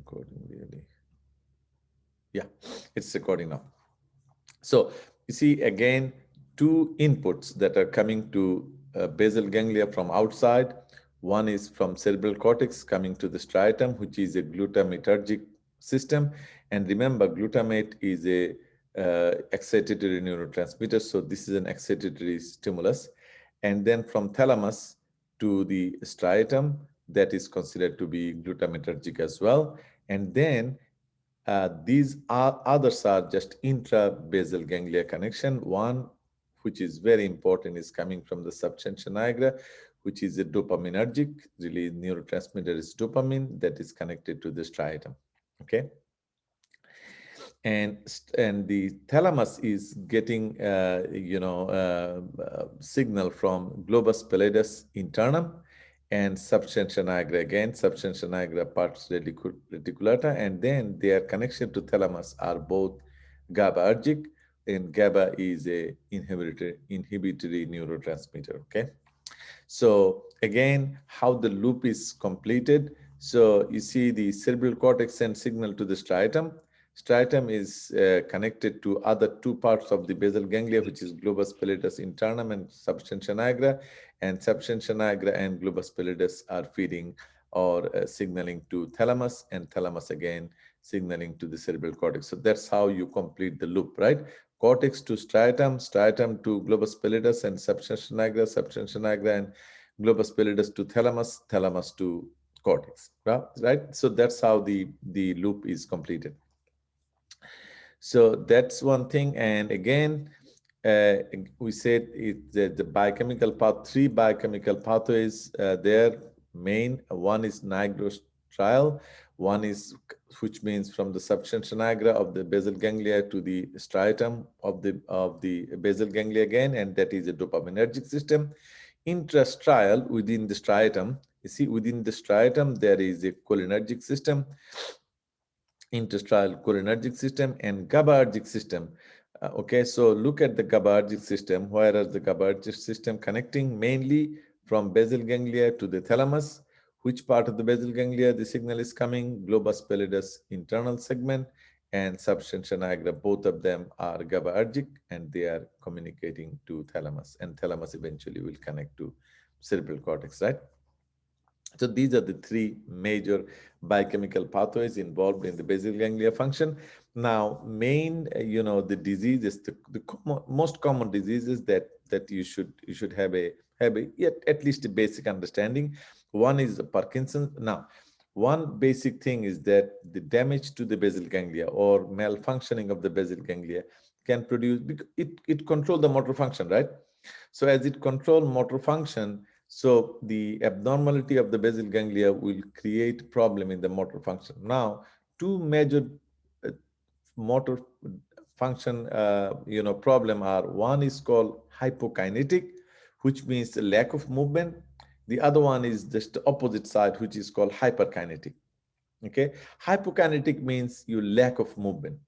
recording really? Yeah, it's recording now. So you see again two inputs that are coming to basal ganglia from outside. One is from cerebral cortex coming to the striatum, which is a glutamatergic system. And remember, glutamate is a excitatory neurotransmitter. So this is an excitatory stimulus. And then from thalamus to the striatum, that is considered to be glutamatergic as well. And then these are others are just intra-basal ganglia connection. One, which is very important, is coming from the substantia nigra, which is a dopaminergic, really neurotransmitter is dopamine that is connected to the striatum. Okay, and the thalamus is getting signal from globus pallidus internum and substantia nigra, again substantia nigra pars reticulata, and then their connection to thalamus are both GABAergic, and GABA is a inhibitory neurotransmitter. Okay, so again, how the loop is completed. So you see the cerebral cortex sends signal to the striatum. Striatum is connected to other two parts of the basal ganglia, which is globus pallidus internum and substantia nigra. And substantia nigra and globus pallidus are feeding or signaling to thalamus, and thalamus again signaling to the cerebral cortex. So that's how you complete the loop, right? Cortex to striatum, striatum to globus pallidus and substantia nigra and globus pallidus to thalamus, thalamus to cortex, right? So that's how the loop is completed. So that's one thing. And again, we said the biochemical path, three biochemical pathways there. Main one is nigrostrial, one is, which means from the substantia nigra of the basal ganglia to the striatum of the basal ganglia again, and that is a dopaminergic system. Intrastrial, within the striatum, you see within the striatum there is a cholinergic system, interstrial cholinergic system, and GABAergic system. Okay, so look at the GABAergic system. Where is the GABAergic system connecting? Mainly from basal ganglia to the thalamus. Which part of the basal ganglia the signal is coming? Globus pallidus internal segment and substantia nigra. Both of them are GABAergic, and they are communicating to thalamus, and thalamus eventually will connect to cerebral cortex, right? So these are the three major biochemical pathways involved in the basal ganglia function. Now, the disease is most common diseases that you should have yet at least a basic understanding. One is the Parkinson's. Now, one basic thing is that the damage to the basal ganglia or malfunctioning of the basal ganglia can produce, it control the motor function, right? So as it control motor function, so the abnormality of the basal ganglia will create problem in the motor function. Now, two major uh, motor function, problem are, one is called hypokinetic, which means lack of movement. The other one is just the opposite side, which is called hyperkinetic. Okay, hypokinetic means you lack of movement,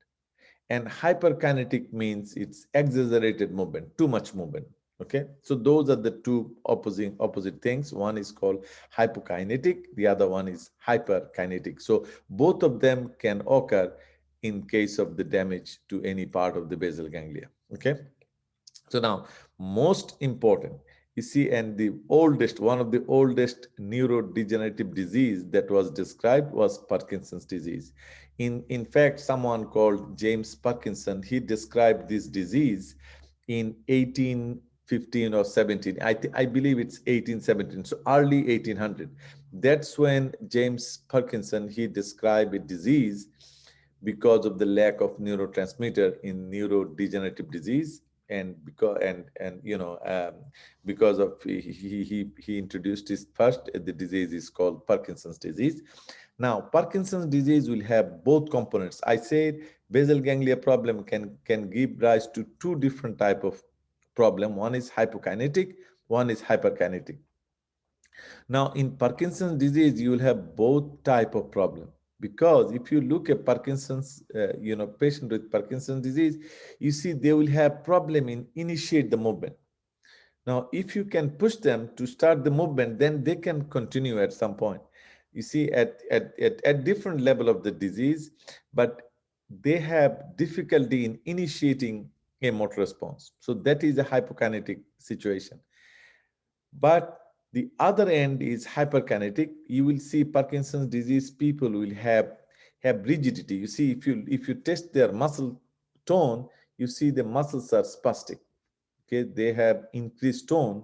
and hyperkinetic means it's exaggerated movement, too much movement. Okay, so those are the two opposite things. One is called hypokinetic, the other one is hyperkinetic. So both of them can occur in case of the damage to any part of the basal ganglia. Okay, so now, most important, you see, and one of the oldest neurodegenerative disease that was described was Parkinson's disease. In fact, someone called James Parkinson, he described this disease in 1815 or 17. I believe it's 1817, so early 1800. That's when James Parkinson, he described a disease because of the lack of neurotransmitter in neurodegenerative disease, and because of he introduced his first, the disease is called Parkinson's disease. Now, Parkinson's disease will have both components. I said basal ganglia problem can give rise to two different type of problem. One is hypokinetic, one is hyperkinetic. Now, in Parkinson's disease, you will have both type of problem, because if you look at Parkinson's, patient with Parkinson's disease, you see they will have problem in initiate the movement. Now, if you can push them to start the movement, then they can continue at some point. You see, at different level of the disease, but they have difficulty in initiating a motor response. So that is a hypokinetic situation. But the other end is hyperkinetic. You will see Parkinson's disease people will have rigidity. You see, if you test their muscle tone, you see the muscles are spastic. Okay, they have increased tone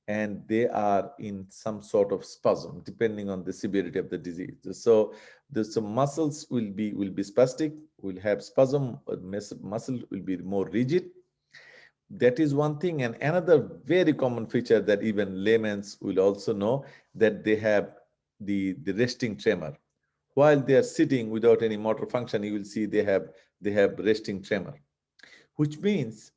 and they are in some sort of spasm depending on the severity of the disease. So the muscles will be spastic, will have spasm, muscle will be more rigid. That is one thing. And another very common feature that even laymen will also know, that they have the resting tremor. While they are sitting without any motor function, you will see they have resting tremor, which means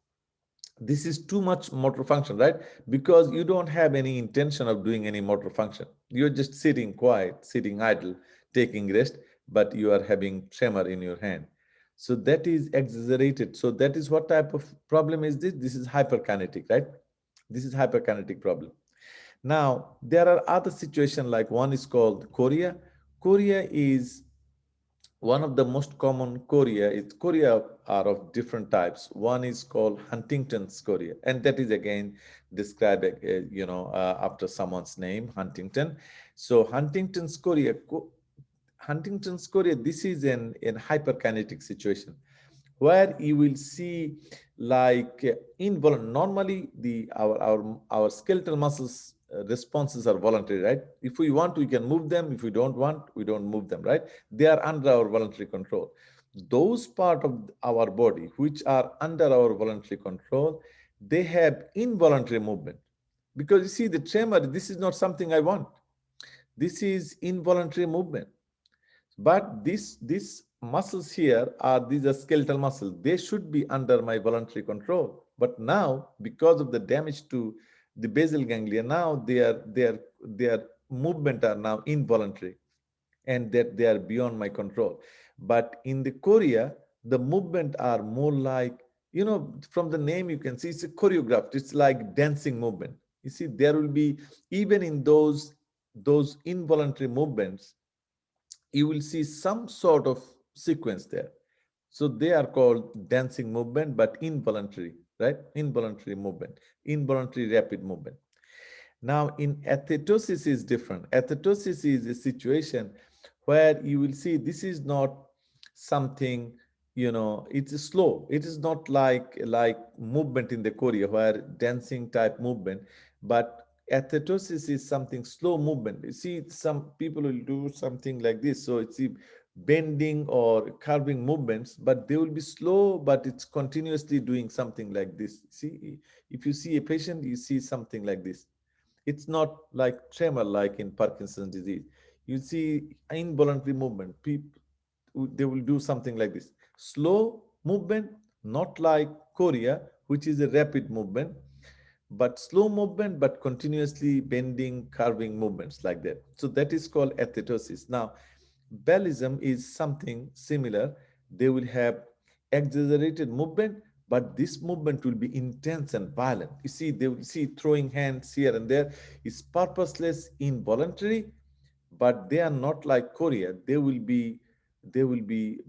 this is too much motor function, right? Because you don't have any intention of doing any motor function. You're just sitting quiet, sitting idle, taking rest, but you are having tremor in your hand. So that is exaggerated. So that is what type of problem is this? This is hyperkinetic, right? This is hyperkinetic problem. Now, there are other situations, like one is called chorea. Chorea is one of the most common chorea. It's chorea are of different types. One is called Huntington's chorea, and that is again described, after someone's name, Huntington. So Huntington's chorea. This is an hyperkinetic situation where you will see, like, normally our skeletal muscles responses are voluntary, right? If we want, we can move them. If we don't want, we don't move them, right? They are under our voluntary control. Those part of our body which are under our voluntary control, they have involuntary movement. Because you see, the tremor, this is not something I want. This is involuntary movement. But these muscles here these are skeletal muscles. They should be under my voluntary control. But now, because of the damage to the basal ganglia, now their movement are now involuntary, and that they are beyond my control. But in the chorea, the movement are more like, from the name you can see it's a choreographed. It's like dancing movement. You see, there will be, even in those involuntary movements, you will see some sort of sequence there. So they are called dancing movement, but involuntary, right? Involuntary movement, involuntary rapid movement. Now, in athetosis is different. Athetosis is a situation where you will see this is not something, it's slow. It is not like movement in the chorea where dancing type movement, but athetosis is something slow movement. You see, some people will do something like this. So it's bending or curving movements, but they will be slow, but it's continuously doing something like this. See, if you see a patient, you see something like this. It's not like tremor like in Parkinson's disease. You see involuntary movement. People, they will do something like this. Slow movement, not like chorea, which is a rapid movement, but slow movement, but continuously bending, curving movements like that. So that is called athetosis. Now, Bellism is something similar. They will have exaggerated movement, but this movement will be intense and violent. You see, they will see throwing hands here and there. It's purposeless, involuntary, but they are not like chorea. They will be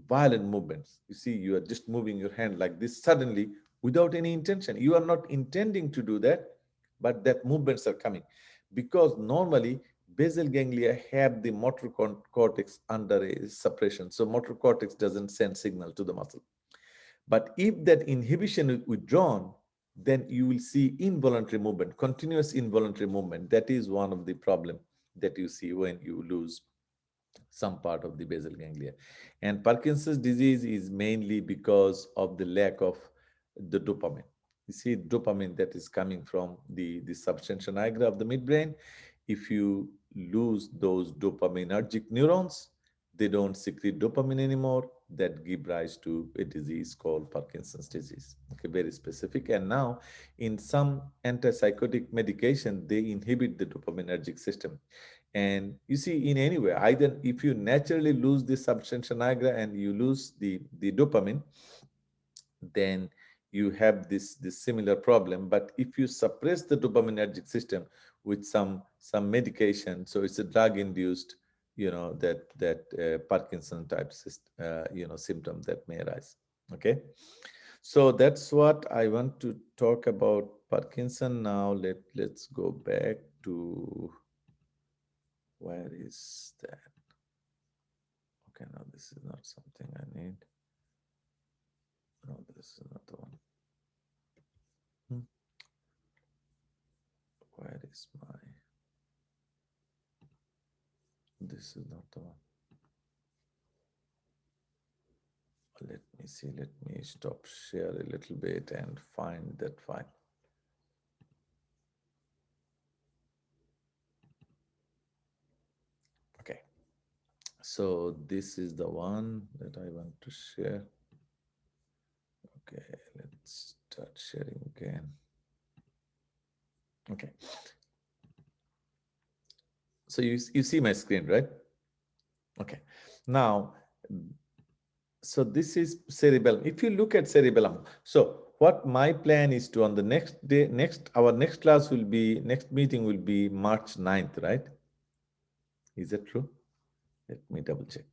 violent movements. You see, you are just moving your hand like this suddenly without any intention. You are not intending to do that, but that movements are coming, because normally basal ganglia have the motor cortex under a suppression. So motor cortex doesn't send signal to the muscle. But if that inhibition is withdrawn, then you will see involuntary movement, continuous involuntary movement. That is one of the problem that you see when you lose some part of the basal ganglia. And Parkinson's disease is mainly because of the lack of the dopamine. You see, dopamine that is coming from the substantia nigra of the midbrain. If you lose those dopaminergic neurons, they don't secrete dopamine anymore. That give rise to a disease called Parkinson's disease. Okay, very specific. And now, in some antipsychotic medication, they inhibit the dopaminergic system. And you see, in any way, either if you naturally lose the substantia nigra and you lose the dopamine, then you have this similar problem. But if you suppress the dopaminergic system with some medication, so it's a drug induced that Parkinson type symptom that may arise. Okay, so that's what I want to talk about Parkinson. Now let's go back to, where is that? Okay, no, this is not something I need. No, this is not the one. Where is my, this is not the one. Let me see, let me stop share a little bit and find that file. Okay, so this is the one that I want to share. Okay, let's start sharing again. Okay, so you see my screen, right? Okay, now, so this is cerebellum. If you look at cerebellum, so what my plan is to, on the next day, our next class will be, next meeting will be March 9th, right? Is that true? Let me double check.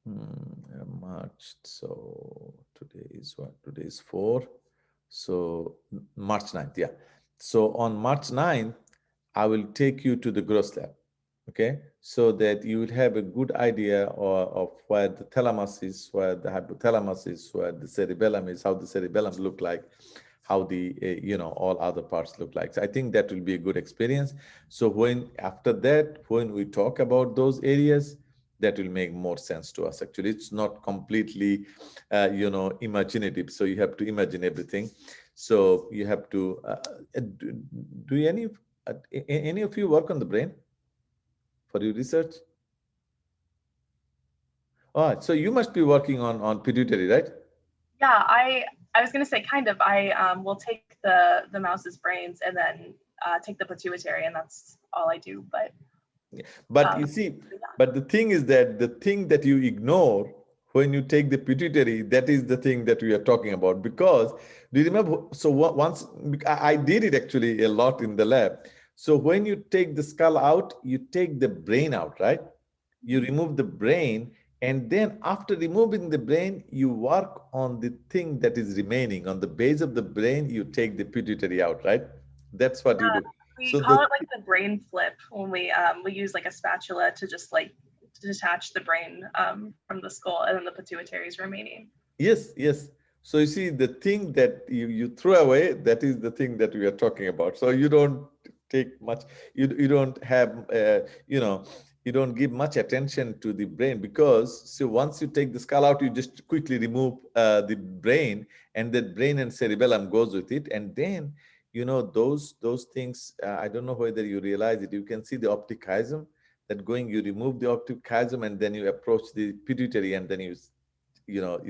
March, so today is what? Today is 4. So March 9th, yeah. So on March 9th, I will take you to the growth lab, okay? So that you will have a good idea of where the thalamus is, where the hypothalamus is, where the cerebellum is, how the cerebellum look like, how the, all other parts look like. So I think that will be a good experience. So after that, when we talk about those areas, that will make more sense to us. Actually, it's not completely, imaginative. So you have to imagine everything. So you have to, do any of you work on the brain for your research? Oh, so you must be working on pituitary, right? Yeah, I was gonna say kind of. I will take the mouse's brains and then take the pituitary, and that's all I do. But you see, yeah. but the thing is that the thing that you ignore when you take the pituitary, that is the thing that we are talking about. Because do you remember? So once I did it actually a lot in the lab. So when you take the skull out, you take the brain out, right? You remove the brain, and then after removing the brain, you work on the thing that is remaining on the base of the brain. You take the pituitary out, right? That's what you Yeah, do. we So call it like the brain flip when we use like a spatula to just like detach the brain from the skull, and then the pituitary is remaining. yes, yes. So you see, the thing that you throw away, that is the thing that we are talking about. So you don't take much, you don't have, you don't give much attention to the brain, because so once you take the skull out, you just quickly remove the brain, and that brain and cerebellum goes with it. And then, those things, I don't know whether you realize it, you can see the optic chiasm that going, you remove the optic chiasm, and then you approach the pituitary, and then you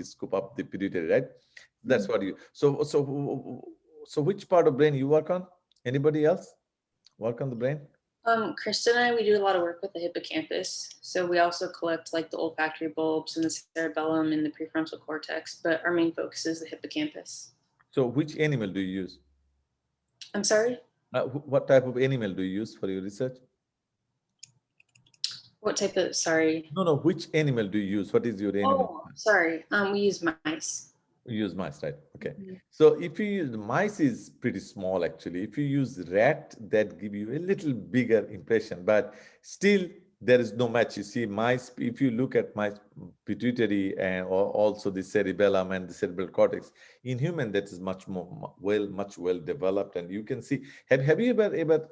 scoop up the pituitary, right? That's what you, so which part of brain you work on? Anybody else work on the brain? Krista and I, we do a lot of work with the hippocampus. So we also collect like the olfactory bulbs and the cerebellum and the prefrontal cortex, but our main focus is the hippocampus. So which animal do you use? I'm sorry? What type of animal do you use for your research? What type of, sorry? No, which animal do you use? What is your animal? Oh, sorry. We use mice. You use mice, right? Okay. Mhm. So if you use mice, is pretty small actually. If you use rat, that give you a little bigger impression, but still there is no match. You see, mice, if you look at mice pituitary and or also the cerebellum and the cerebral cortex, in human that is much more much well developed, and you can see. Have you ever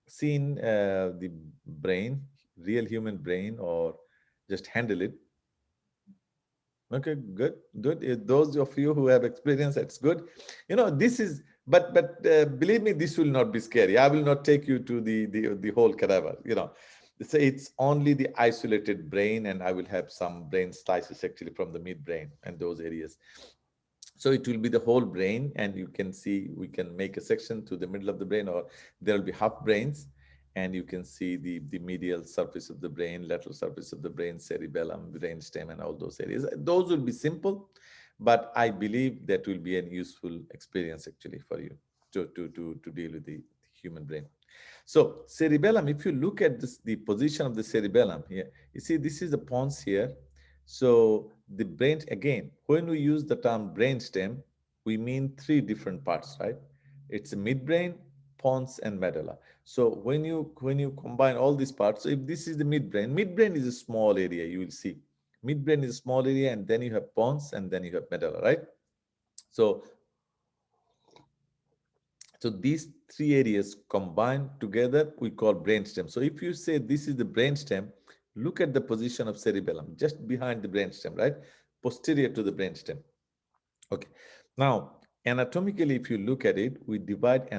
seen the brain, real human brain, or just handle it? Okay, good, good. Those of you who have experience, that's good. This is, but believe me, this will not be scary. I will not take you to the whole cadaver. So it's only the isolated brain, and I will have some brain slices actually from the midbrain and those areas. So it will be the whole brain, and you can see we can make a section to the middle of the brain, or there will be half brains, and you can see the medial surface of the brain, lateral surface of the brain, cerebellum, brain stem, and all those areas. Those will be simple, but I believe that will be an useful experience actually for you to deal with the human brain. So cerebellum, if you look at this, the position of the cerebellum here, you see this is the pons here. So the brain, again, when we use the term brainstem, we mean three different parts, right? It's midbrain, pons, and medulla. So when you combine all these parts, so if this is the midbrain is a small area, you will see. Midbrain is a small area, and then you have pons, and then you have medulla, right? So these three areas combined together, we call brainstem. So if you say this is the brainstem, look at the position of cerebellum, just behind the brainstem, right? Posterior to the brainstem. Okay. Now, anatomically, if you look at it, we divide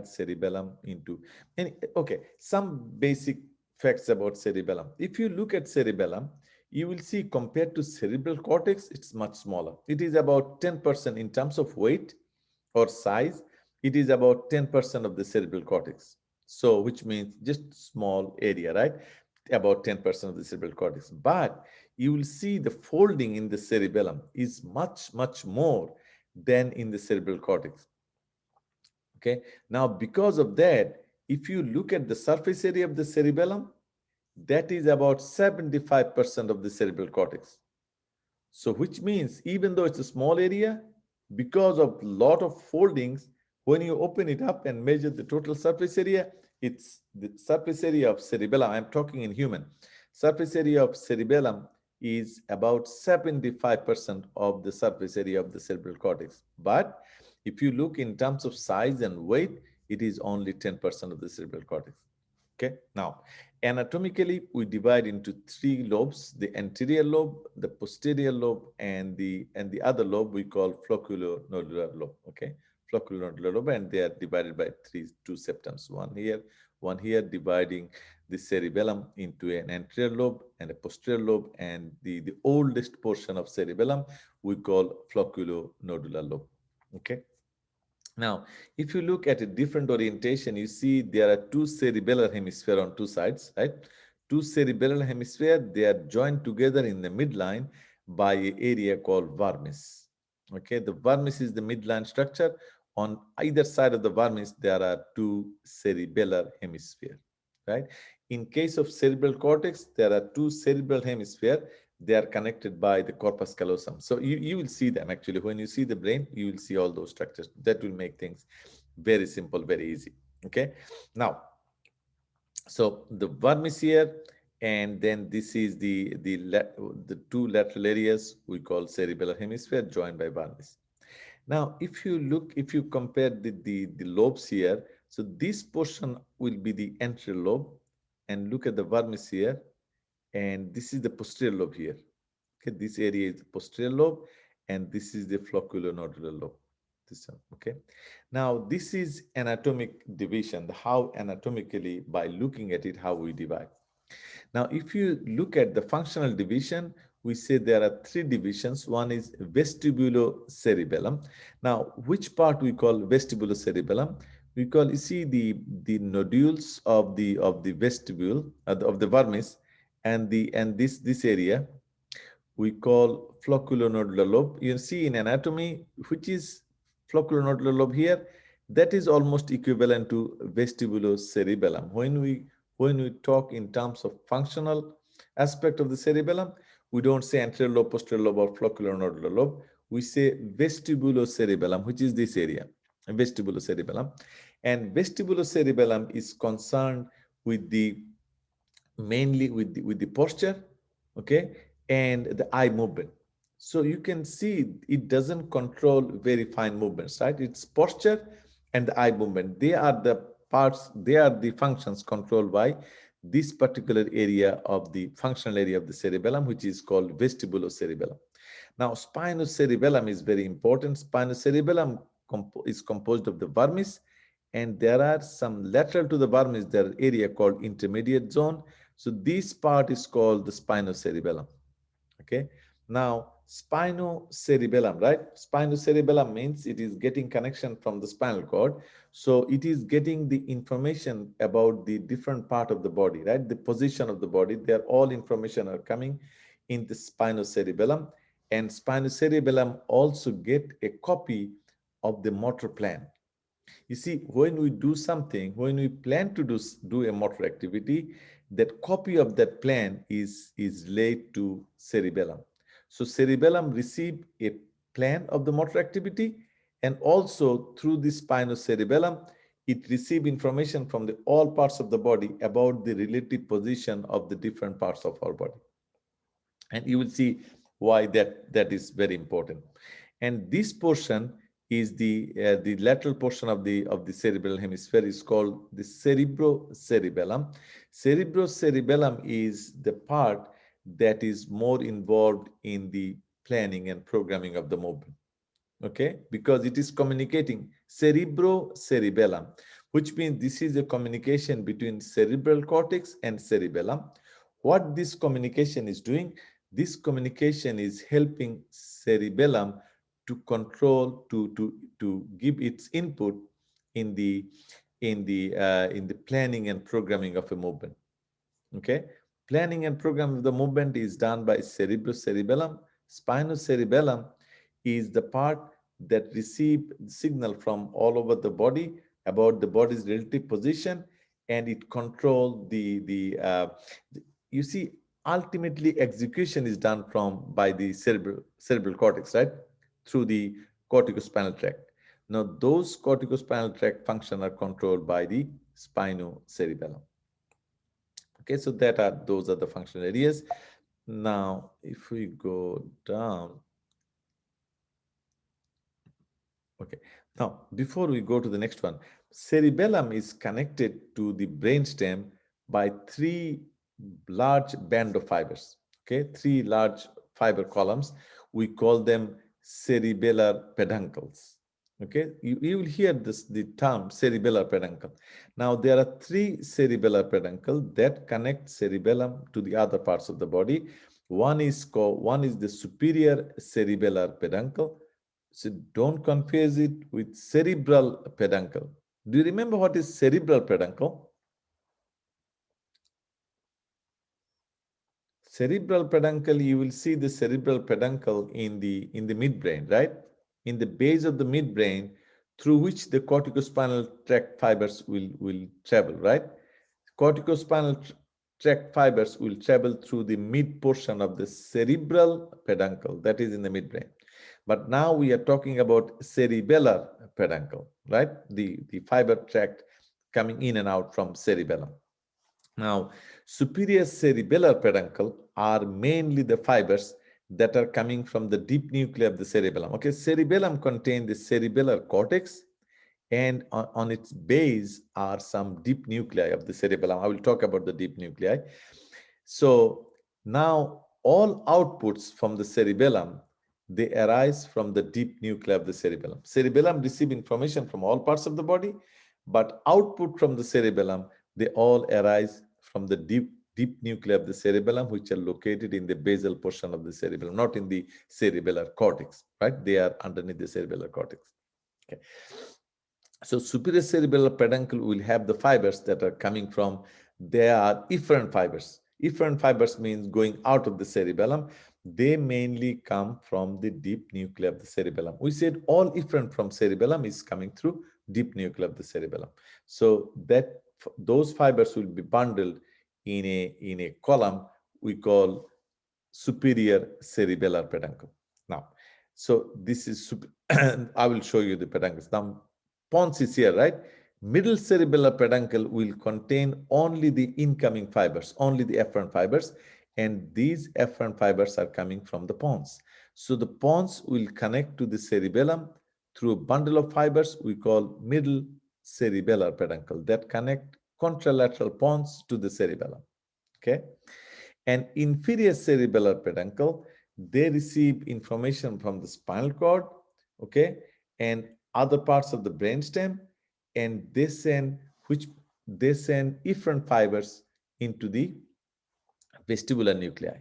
cerebellum into, and okay, some basic facts about cerebellum. If you look at cerebellum, you will see compared to cerebral cortex, it's much smaller. It is about 10% in terms of weight or size. It is about 10% of the cerebral cortex. So, which means just small area, right? About 10% of the cerebral cortex. But you will see the folding in the cerebellum is much, much more than in the cerebral cortex. Okay. Now, because of that, if you look at the surface area of the cerebellum, that is about 75% of the cerebral cortex. So which means even though it's a small area, because of lot of foldings, when you open it up and measure the total surface area, it's the surface area of cerebellum. I'm talking in human. Surface area of cerebellum is about 75% of the surface area of the cerebral cortex. But if you look in terms of size and weight, it is only 10% of the cerebral cortex. Okay. Now, anatomically, we divide into three lobes: the anterior lobe, the posterior lobe, and the other lobe we call flocculonodular lobe. Okay, flocculonodular lobe, and they are divided by two septums. One here, dividing the cerebellum into an anterior lobe and a posterior lobe, and the oldest portion of cerebellum we call flocculonodular lobe. Okay. Now, if you look at a different orientation, you see there are two cerebellar hemispheres on two sides, right? Two cerebellar hemispheres, they are joined together in the midline by an area called vermis. Okay, the vermis is the midline structure. On either side of the vermis, there are two cerebellar hemispheres, right? In case of cerebral cortex, there are two cerebral hemispheres. They are connected by the corpus callosum. So you will see them actually. When you see the brain, you will see all those structures. That will make things very simple, very easy. Okay. Now, so the vermis here, and then this is the two lateral areas we call cerebellar hemisphere joined by vermis. Now, if you compare the lobes here, so this portion will be the anterior lobe, and look at the vermis here, and this is the posterior lobe here. Okay, this area is the posterior lobe, and this is the flocculonodular lobe. This one, okay. Now, this is anatomic division, how anatomically, by looking at it, how we divide. Now, if you look at the functional division, we say there are three divisions. One is vestibulocerebellum. Now, which part we call vestibulocerebellum? We call, you see the nodules of the vestibule of the vermis, and this area we call flocculonodular lobe. You see in anatomy, which is flocculonodular lobe here, that is almost equivalent to vestibulocerebellum. When we talk in terms of functional aspect of the cerebellum, we don't say anterior lobe, posterior lobe, or flocculonodular lobe. We say vestibulocerebellum, which is this area, vestibulocerebellum. And vestibulocerebellum is concerned with mainly with the posture, okay, and the eye movement. So you can see it doesn't control very fine movements, right? It's posture and the eye movement. They are the parts, they are the functions controlled by this particular area of the functional area of the cerebellum, which is called vestibulocerebellum. Now, spinocerebellum is very important. Spinocerebellum is composed of the vermis, and there are some lateral to the vermis, there are area called intermediate zone. So this part is called the spinocerebellum. Okay. Now, spinocerebellum, right? Spinocerebellum means it is getting connection from the spinal cord. So it is getting the information about the different part of the body, right? The position of the body. They're all information are coming in the spinocerebellum. And spinocerebellum also get a copy of the motor plan. You see, when we do something, when we plan to do a motor activity, that copy of that plan is laid to cerebellum. So cerebellum receive a plan of the motor activity, and also through the spinocerebellum, it receive information from the all parts of the body about the relative position of the different parts of our body. And you will see why that is very important. And this portion is the lateral portion of the cerebral hemisphere is called the cerebrocerebellum. Cerebrocerebellum is the part that is more involved in the planning and programming of the movement. Okay, because it is communicating cerebrocerebellum, which means this is a communication between cerebral cortex and cerebellum. What this communication is doing, this communication is helping cerebellum to control, to give its input in the planning and programming of a movement. Okay, planning and programming of the movement is done by cerebrocerebellum. Spinocerebellum is the part that receive signal from all over the body about the body's relative position, and it control you see, ultimately execution is done by the cerebral cortex, right, through the corticospinal tract. Now those corticospinal tract function are controlled by the spinocerebellum. Okay, so those are the functional areas. Now if we go down, okay, now before we go to the next one, cerebellum is connected to the brainstem by three large band of fibers. Okay, three large fiber columns. We call them cerebellar peduncles. Okay, you will hear the term cerebellar peduncle. Now there are three cerebellar peduncles that connect cerebellum to the other parts of the body. One is the superior cerebellar peduncle. So don't confuse it with cerebral peduncle. Do you remember what is cerebral peduncle? Cerebral peduncle, you will see the cerebral peduncle in the midbrain, right? In the base of the midbrain, through which the corticospinal tract fibers will travel, right? Corticospinal tract fibers will travel through the mid portion of the cerebral peduncle, that is in the midbrain. But now we are talking about cerebellar peduncle, right? The fiber tract coming in and out from cerebellum. Now, superior cerebellar peduncle are mainly the fibers that are coming from the deep nuclei of the cerebellum. Okay, cerebellum contains the cerebellar cortex, and on its base are some deep nuclei of the cerebellum. I will talk about the deep nuclei. So now all outputs from the cerebellum, they arise from the deep nuclei of the cerebellum. Cerebellum receive information from all parts of the body, but output from the cerebellum, they all arise from the deep nuclei of the cerebellum, which are located in the basal portion of the cerebellum, not in the cerebellar cortex, right? They are underneath the cerebellar cortex. Okay. So superior cerebellar peduncle will have the fibers that are coming from, they are efferent fibers. Efferent fibers means going out of the cerebellum. They mainly come from the deep nuclei of the cerebellum. We said all efferent from cerebellum is coming through deep nuclei of the cerebellum. So that those fibers will be bundled in a column we call superior cerebellar peduncle. Now, so this is I will show you the peduncles. Now, pons is here, right? Middle cerebellar peduncle will contain only the incoming fibers, only the efferent fibers, and these efferent fibers are coming from the pons. So the pons will connect to the cerebellum through a bundle of fibers we call middle cerebellar peduncle that connect contralateral pons to the cerebellum. Okay, and inferior cerebellar peduncle, they receive information from the spinal cord, okay, and other parts of the brainstem, and they send efferent fibers into the vestibular nuclei.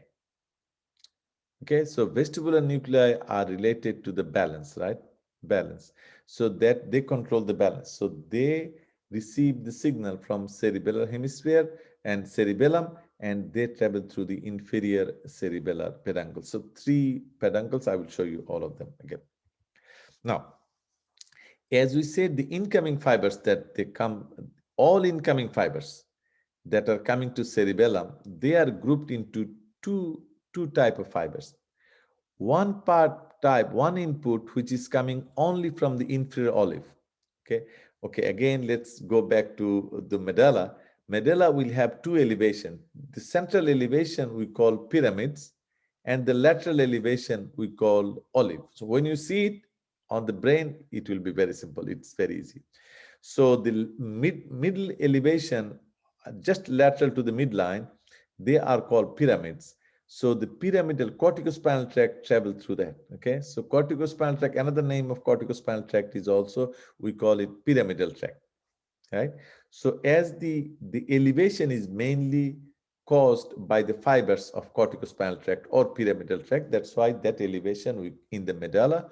Okay, so vestibular nuclei are related to the balance, right? Balance. So that they control the balance. So they receive the signal from cerebellar hemisphere and cerebellum, and they travel through the inferior cerebellar peduncle. So three peduncles, I will show you all of them again. Now, as we said, the incoming fibers that they come, all incoming fibers that are coming to cerebellum, they are grouped into two type of fibers. One part type, one input, which is coming only from the inferior olive. Okay, again, let's go back to the medulla. Medulla will have two elevation. The central elevation we call pyramids, and the lateral elevation we call olive. So when you see it on the brain, it will be very simple. It's very easy. So the middle elevation, just lateral to the midline, they are called pyramids. So the pyramidal corticospinal tract travel through that. Okay, so corticospinal tract, another name of corticospinal tract is also, we call it pyramidal tract. Right. So as the elevation is mainly caused by the fibers of corticospinal tract or pyramidal tract, that's why that elevation in the medulla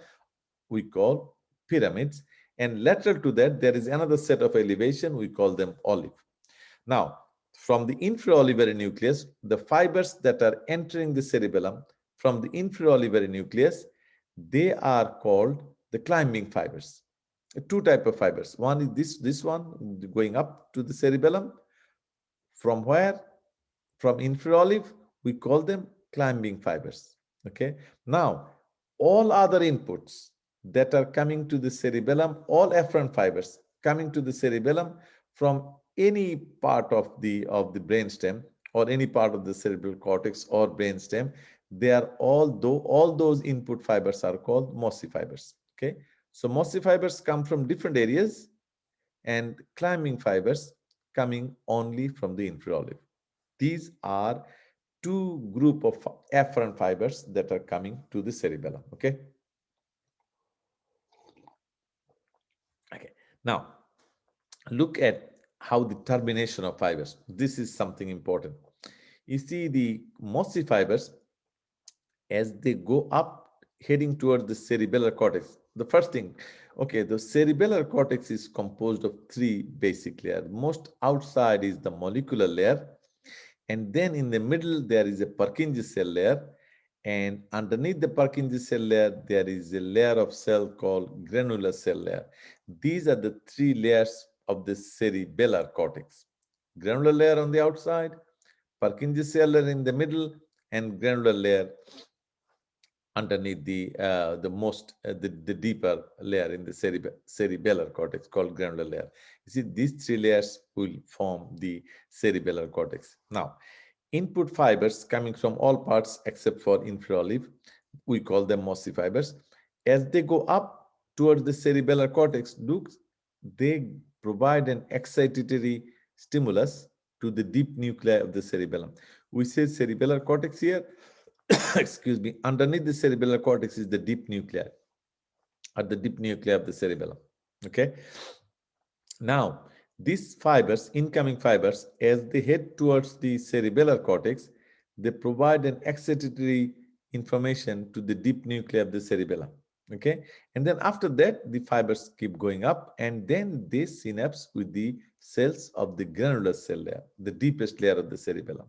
we call pyramids, and lateral to that there is another set of elevation, we call them olive. Now, from the inferior olivary nucleus, the fibers that are entering the cerebellum from the inferior olivary nucleus, they are called the climbing fibers. Two type of fibers. One is this one going up to the cerebellum. From where? From inferior olive, we call them climbing fibers. Okay. Now, all other inputs that are coming to the cerebellum, all afferent fibers coming to the cerebellum from any part of the brainstem or any part of the cerebral cortex or brainstem, they are all those input fibers are called mossy fibers. Okay. So mossy fibers come from different areas, and climbing fibers coming only from the inferior olive. These are two group of afferent fibers that are coming to the cerebellum. Okay. Okay. Now, look at how the termination of fibers. This is something important. You see the mossy fibers, as they go up heading towards the cerebellar cortex. The first thing, okay, the cerebellar cortex is composed of three basic layers. Most outside is the molecular layer, and then in the middle there is a Purkinje cell layer, and underneath the Purkinje cell layer there is a layer of cell called granular cell layer. These are the three layers of the cerebellar cortex. Granular layer on the outside, Purkinje cell layer in the middle, and granular layer underneath the deeper layer in the cerebellar cortex called granular layer. You see, these three layers will form the cerebellar cortex. Now, input fibers coming from all parts except for inferior olive, we call them mossy fibers. As they go up towards the cerebellar cortex, they provide an excitatory stimulus to the deep nuclei of the cerebellum. We say cerebellar cortex here. Excuse me, underneath the cerebellar cortex is the deep nuclei, at the deep nuclei of the cerebellum. Okay. Now, these fibers, incoming fibers, as they head towards the cerebellar cortex, they provide an excitatory information to the deep nuclei of the cerebellum. Okay. And then after that, the fibers keep going up, and then they synapse with the cells of the granular cell layer, the deepest layer of the cerebellum.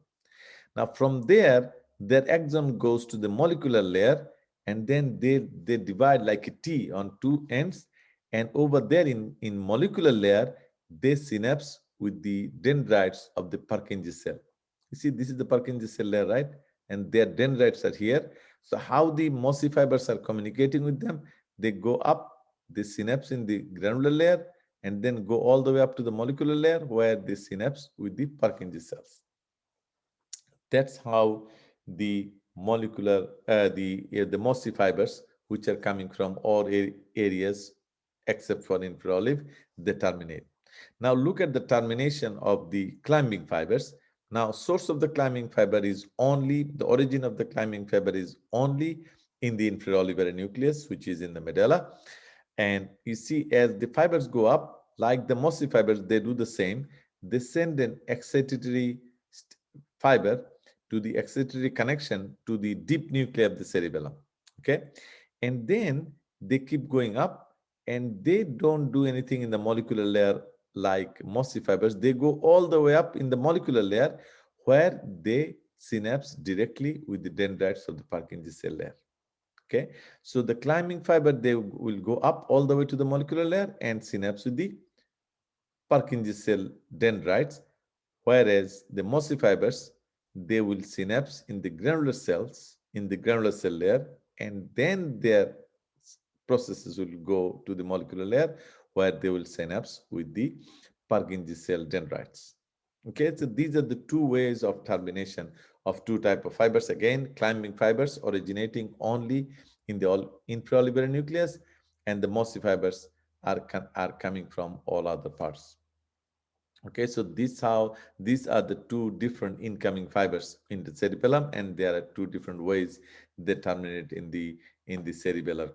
Now, from there, their exon goes to the molecular layer, and then they divide like a T on two ends. And over there in molecular layer, they synapse with the dendrites of the Purkinje cell. You see, this is the Purkinje cell layer, right? And their dendrites are here. So how the mossy fibers are communicating with them? They go up, they synapse in the granular layer, and then go all the way up to the molecular layer where they synapse with the Purkinje cells. That's how the molecular, the mossy fibers, which are coming from all areas except for inferior olive, they terminate. Now look at the termination of the climbing fibers. Now, source of the climbing fiber is only, the origin of the climbing fiber is only in the inferior olivary nucleus, which is in the medulla. And you see, as the fibers go up, like the mossy fibers, they do the same. They send an excitatory fiber to the excitatory connection to the deep nuclei of the cerebellum. Okay. And then they keep going up, and they don't do anything in the molecular layer like mossy fibers. They go all the way up in the molecular layer where they synapse directly with the dendrites of the Purkinje cell layer. Okay, so the climbing fiber, they will go up all the way to the molecular layer and synapse with the Purkinje cell dendrites, whereas the mossy fibers, they will synapse in the granular cells, in the granular cell layer, and then their processes will go to the molecular layer where they will synapse with the Purkinje cell dendrites. Okay, so these are the two ways of termination of two type of fibers. Again, climbing fibers originating only in the infraolivular nucleus, and the mossy fibers are coming from all other parts. Okay, so these are the two different incoming fibers in the cerebellum, and there are two different ways they terminate in the cerebellar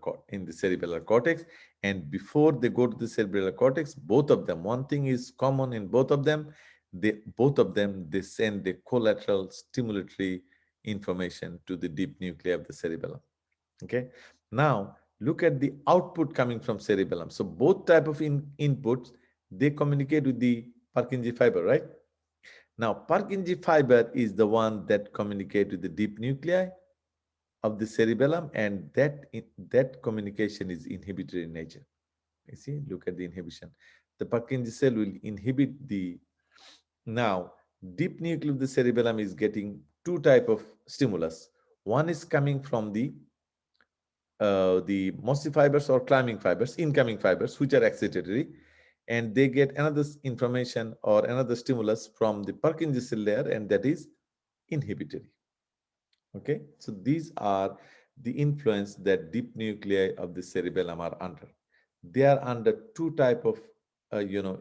cortex. And before they go to the cerebellar cortex, both of them, one thing is common in both of them, they send the collateral stimulatory information to the deep nuclei of the cerebellum. Okay, now look at the output coming from cerebellum. So both type of inputs, they communicate with the Purkinje fiber, right? Now Purkinje fiber is the one that communicate with the deep nuclei of the cerebellum, and that communication is inhibitory in nature. You see, look at the inhibition. The Purkinje cell will inhibit the, now deep nucleus of the cerebellum is getting two type of stimulus. One is coming from the mossy fibers or climbing fibers, incoming fibers, which are excitatory, and they get another information or another stimulus from the Purkinje cell layer, and that is inhibitory. Okay, so these are the influence that deep nuclei of the cerebellum are under. They are under two type of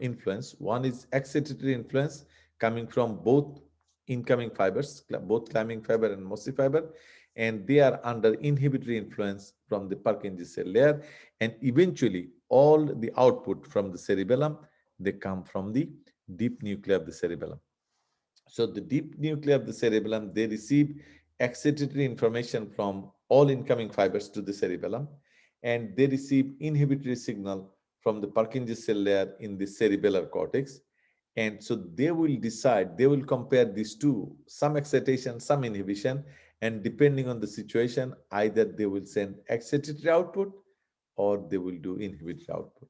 influence. One is excitatory influence coming from both incoming fibers, both climbing fiber and mossy fiber, and they are under inhibitory influence from the Purkinje cell layer. And eventually, all the output from the cerebellum, they come from the deep nuclei of the cerebellum. So the deep nuclei of the cerebellum, they receive excitatory information from all incoming fibers to the cerebellum, and they receive inhibitory signal from the Purkinje cell layer in the cerebellar cortex. And so they will decide, they will compare these two, some excitation, some inhibition, and depending on the situation, either they will send excitatory output or they will do inhibitory output.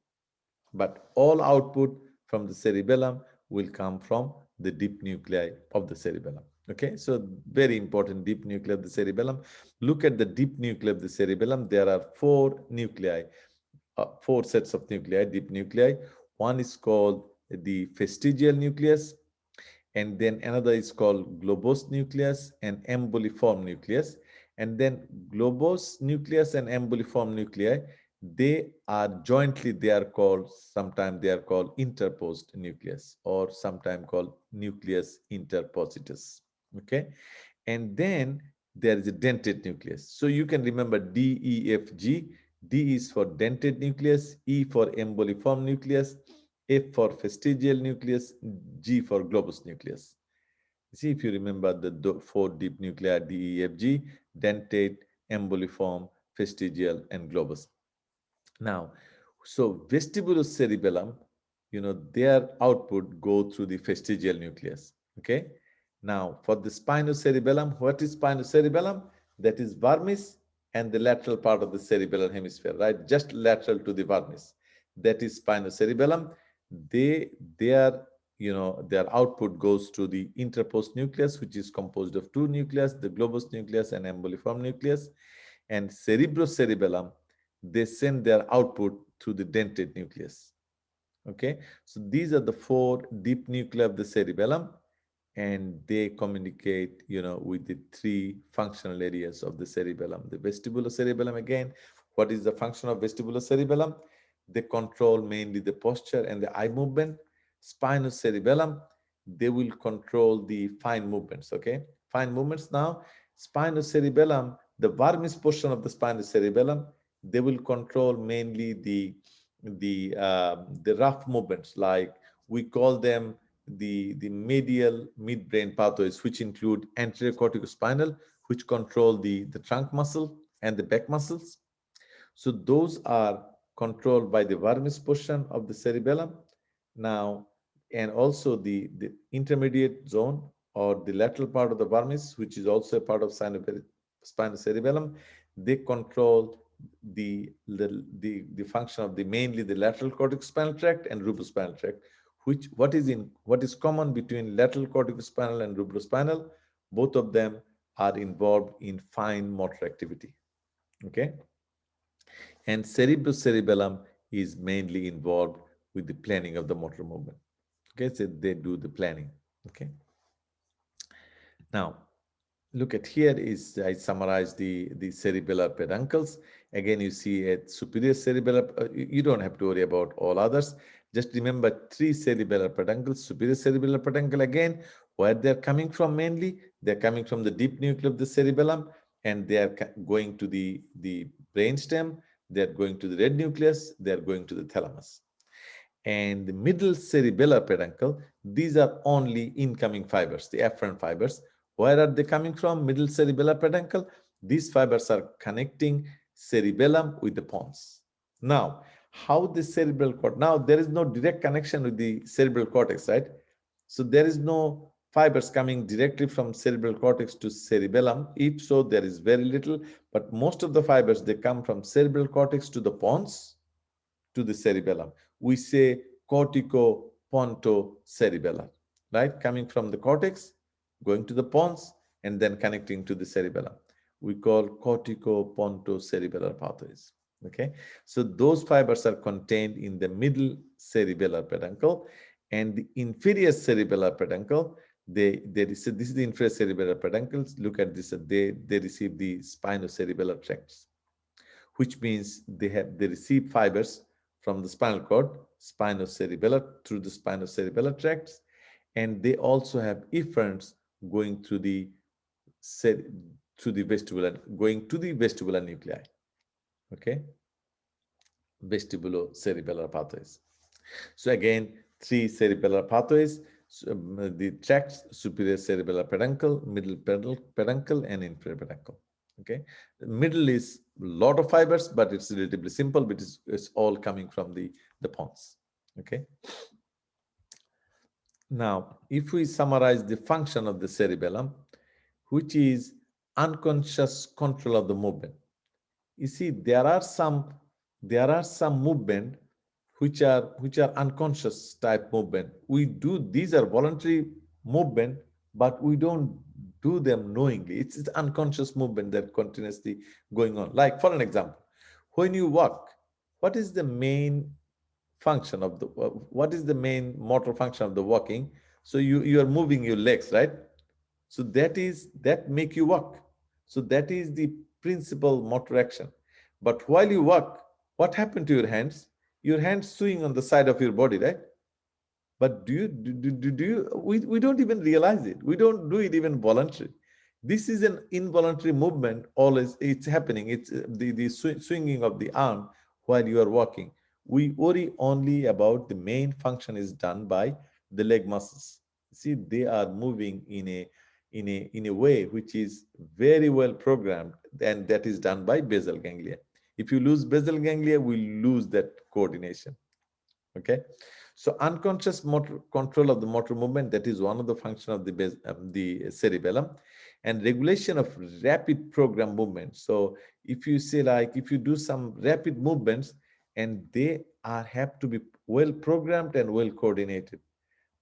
But all output from the cerebellum will come from the deep nuclei of the cerebellum. Okay, so very important, deep nuclei of the cerebellum. Look at the deep nuclei of the cerebellum. There are four nuclei, four sets of nuclei, deep nuclei. One is called the vestigial nucleus, and then another is called globose nucleus and emboliform nucleus. And then globose nucleus and emboliform nuclei, they are jointly, they are called, sometimes they are called interposed nucleus, or sometimes called nucleus interpositus. Okay, and then there is a dentate nucleus. So you can remember D, E, F, G. D is for dentate nucleus, E for emboliform nucleus, F for vestigial nucleus, G for globose nucleus. See, if you remember the four deep nuclei, D, E, F, G, dentate, emboliform, vestigial, and globose. Now, so vestibulocerebellum, their output go through the vestigial nucleus. Okay. Now, for the spinocerebellum, what is spinocerebellum? That is vermis and the lateral part of the cerebellar hemisphere, right? Just lateral to the vermis. That is spinocerebellum. Their output goes to the interposed nucleus, which is composed of two nucleus, the globose nucleus and emboliform nucleus. And cerebrocerebellum, they send their output through the dentate nucleus. Okay, so these are the four deep nuclei of the cerebellum, and they communicate, with the three functional areas of the cerebellum. The vestibulocerebellum, again, what is the function of vestibulocerebellum? They control mainly the posture and the eye movement. Spinocerebellum, they will control the fine movements. Okay, fine movements. Now, spinocerebellum, the vermis portion of the spinocerebellum, they will control mainly the rough movements, like we call them the medial midbrain pathways, which include anterior corticospinal, which control the trunk muscle and the back muscles. So those are controlled by the vermis portion of the cerebellum. Now, and also the intermediate zone or the lateral part of the vermis, which is also a part of spinocerebellum, they control the function of the mainly the lateral corticospinal tract and rubrospinal tract. What is common between lateral corticospinal and rubrospinal? Both of them are involved in fine motor activity. Okay, and cerebrocerebellum is mainly involved with the planning of the motor movement. Okay, so they do the planning. Okay, now look at here is I summarize the cerebellar peduncles. Again, you see a superior cerebellar. You don't have to worry about all others. Just remember 3 cerebellar peduncles. Superior cerebellar peduncle, again, where they're coming from mainly, they're coming from the deep nucleus of the cerebellum, and they are going to the brainstem. They're going to the red nucleus. They're going to the thalamus. And the middle cerebellar peduncle, these are only incoming fibers, the afferent fibers. Where are they coming from? Middle cerebellar peduncle. These fibers are connecting cerebellum with the pons. Now, how the cerebral cortex? Now, there is no direct connection with the cerebral cortex, right? So there is no fibers coming directly from cerebral cortex to cerebellum. If so, there is very little, but most of the fibers, they come from cerebral cortex to the pons to the cerebellum. We say cortico-pontocerebellar, right? Coming from the cortex, going to the pons, and then connecting to the cerebellum. We call cortico-pontocerebellar pathways. Okay, so those fibers are contained in the middle cerebellar peduncle, and the inferior cerebellar peduncle, they receive, this is the inferior cerebellar peduncles. Look at this, they receive the spinocerebellar tracts, which means they receive fibers from the spinal cord, spinocerebellar, through the spinocerebellar tracts, and they also have efferents going through the vestibular, going to the vestibular nuclei. Okay, vestibulocerebellar pathways. So again, 3 cerebellar pathways: the tracts, superior cerebellar peduncle, middle peduncle, and inferior peduncle. Okay, the middle is a lot of fibers, but it's relatively simple, but it's all coming from the pons. Okay, now if we summarize the function of the cerebellum, which is unconscious control of the movement. You see, there are some movement which are unconscious type movement. We do, these are voluntary movement, but we don't do them knowingly. It's unconscious movement that continuously going on. Like for an example, when you walk, what is the main function of the, what is the main motor function of the walking? So you are moving your legs, right? So that make you walk. So that is the principal motor action. But while you walk, what happened to your hands? Your hands swing on the side of your body, right? But we don't even realize it. We don't do it even voluntarily. This is an involuntary movement. Always it's happening. It's the swinging of the arm while you are walking. We worry only about the main function is done by the leg muscles. See, they are moving in a way which is very well programmed, and that is done by basal ganglia. If you lose basal ganglia, we lose that coordination. Okay, so unconscious motor control of the motor movement, that is one of the function of the cerebellum, and regulation of rapid program movement. So if you say, like, if you do some rapid movements, and they have to be well programmed and well coordinated.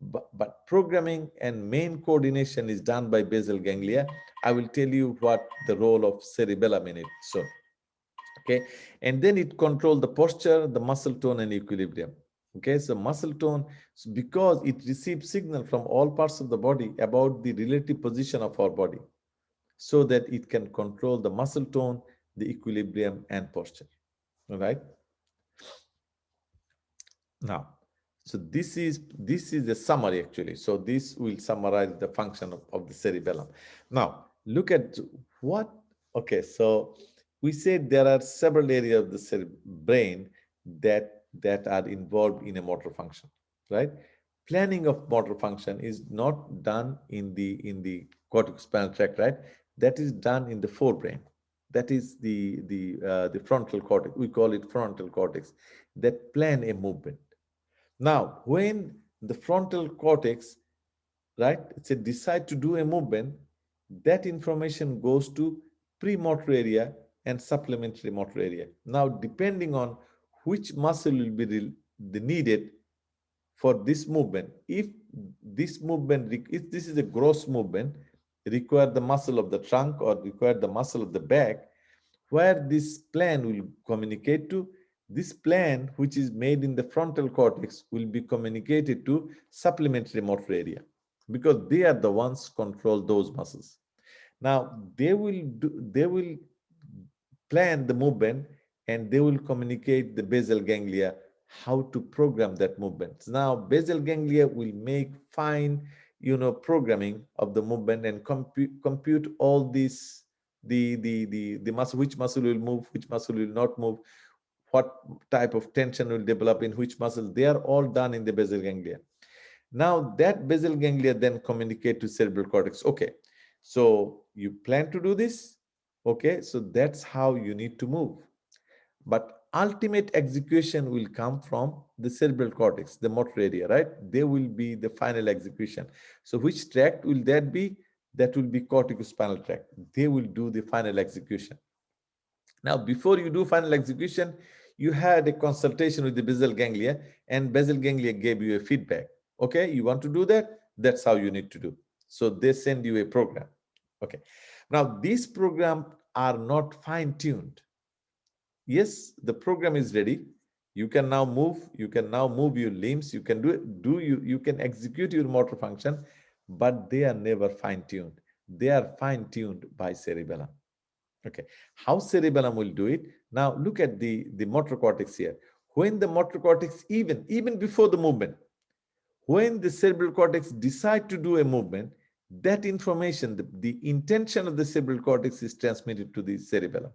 But programming and main coordination is done by basal ganglia. I will tell you what the role of cerebellum in it. So, okay, and then it controls the posture, the muscle tone, and equilibrium. Okay, so muscle tone, because it receives signal from all parts of the body about the relative position of our body, so that it can control the muscle tone, the equilibrium, and posture. All right. Now, so this is a summary actually. So this will summarize the function of the cerebellum. Now, look at what, okay, so we said there are several areas of the brain that are involved in a motor function, right? Planning of motor function is not done in the corticospinal tract, right? That is done in the forebrain. That is the frontal cortex. We call it frontal cortex, that plan a movement. Now, when the frontal cortex, right, it's a decide to do a movement, that information goes to premotor area, and supplementary motor area. Now, depending on which muscle will be needed for this movement, if if this is a gross movement, require the muscle of the trunk or require the muscle of the back, where this plan will communicate to, this plan which is made in the frontal cortex will be communicated to supplementary motor area, because they are the ones control those muscles. Now they will plan the movement, and they will communicate the basal ganglia how to program that movement. Now basal ganglia will make fine programming of the movement and compute all these, the muscle, which muscle will move, which muscle will not move, what type of tension will develop in which muscle. They are all done in the basal ganglia. Now that basal ganglia then communicate to cerebral cortex. Okay, so you plan to do this. Okay, so that's how you need to move. But ultimate execution will come from the cerebral cortex, the motor area, right? They will be the final execution. So which tract will that be? That will be corticospinal tract. They will do the final execution. Now, before you do final execution, you had a consultation with the basal ganglia, and basal ganglia gave you a feedback. Okay, you want to do that? That's how you need to do. So they send you a program. Okay. Now, these programs are not fine-tuned. Yes, the program is ready. You can now move. You can now move your limbs. You can you can execute your motor function, but they are never fine-tuned. They are fine-tuned by cerebellum. Okay, how cerebellum will do it? Now look at the motor cortex here. When the motor cortex, even before the movement, when the cerebral cortex decide to do a movement, that information, the intention of the cerebral cortex is transmitted to the cerebellum.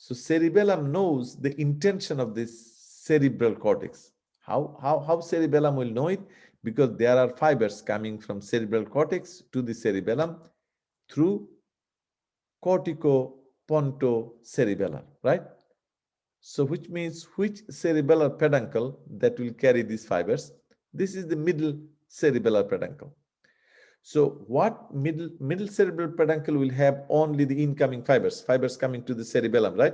So cerebellum knows the intention of this cerebral cortex. How cerebellum will know it? Because there are fibers coming from cerebral cortex to the cerebellum through corticopontocerebellar, right? So which means which cerebellar peduncle that will carry these fibers? This is the middle cerebellar peduncle. So what middle cerebral peduncle will have only the incoming fibers coming to the cerebellum, right?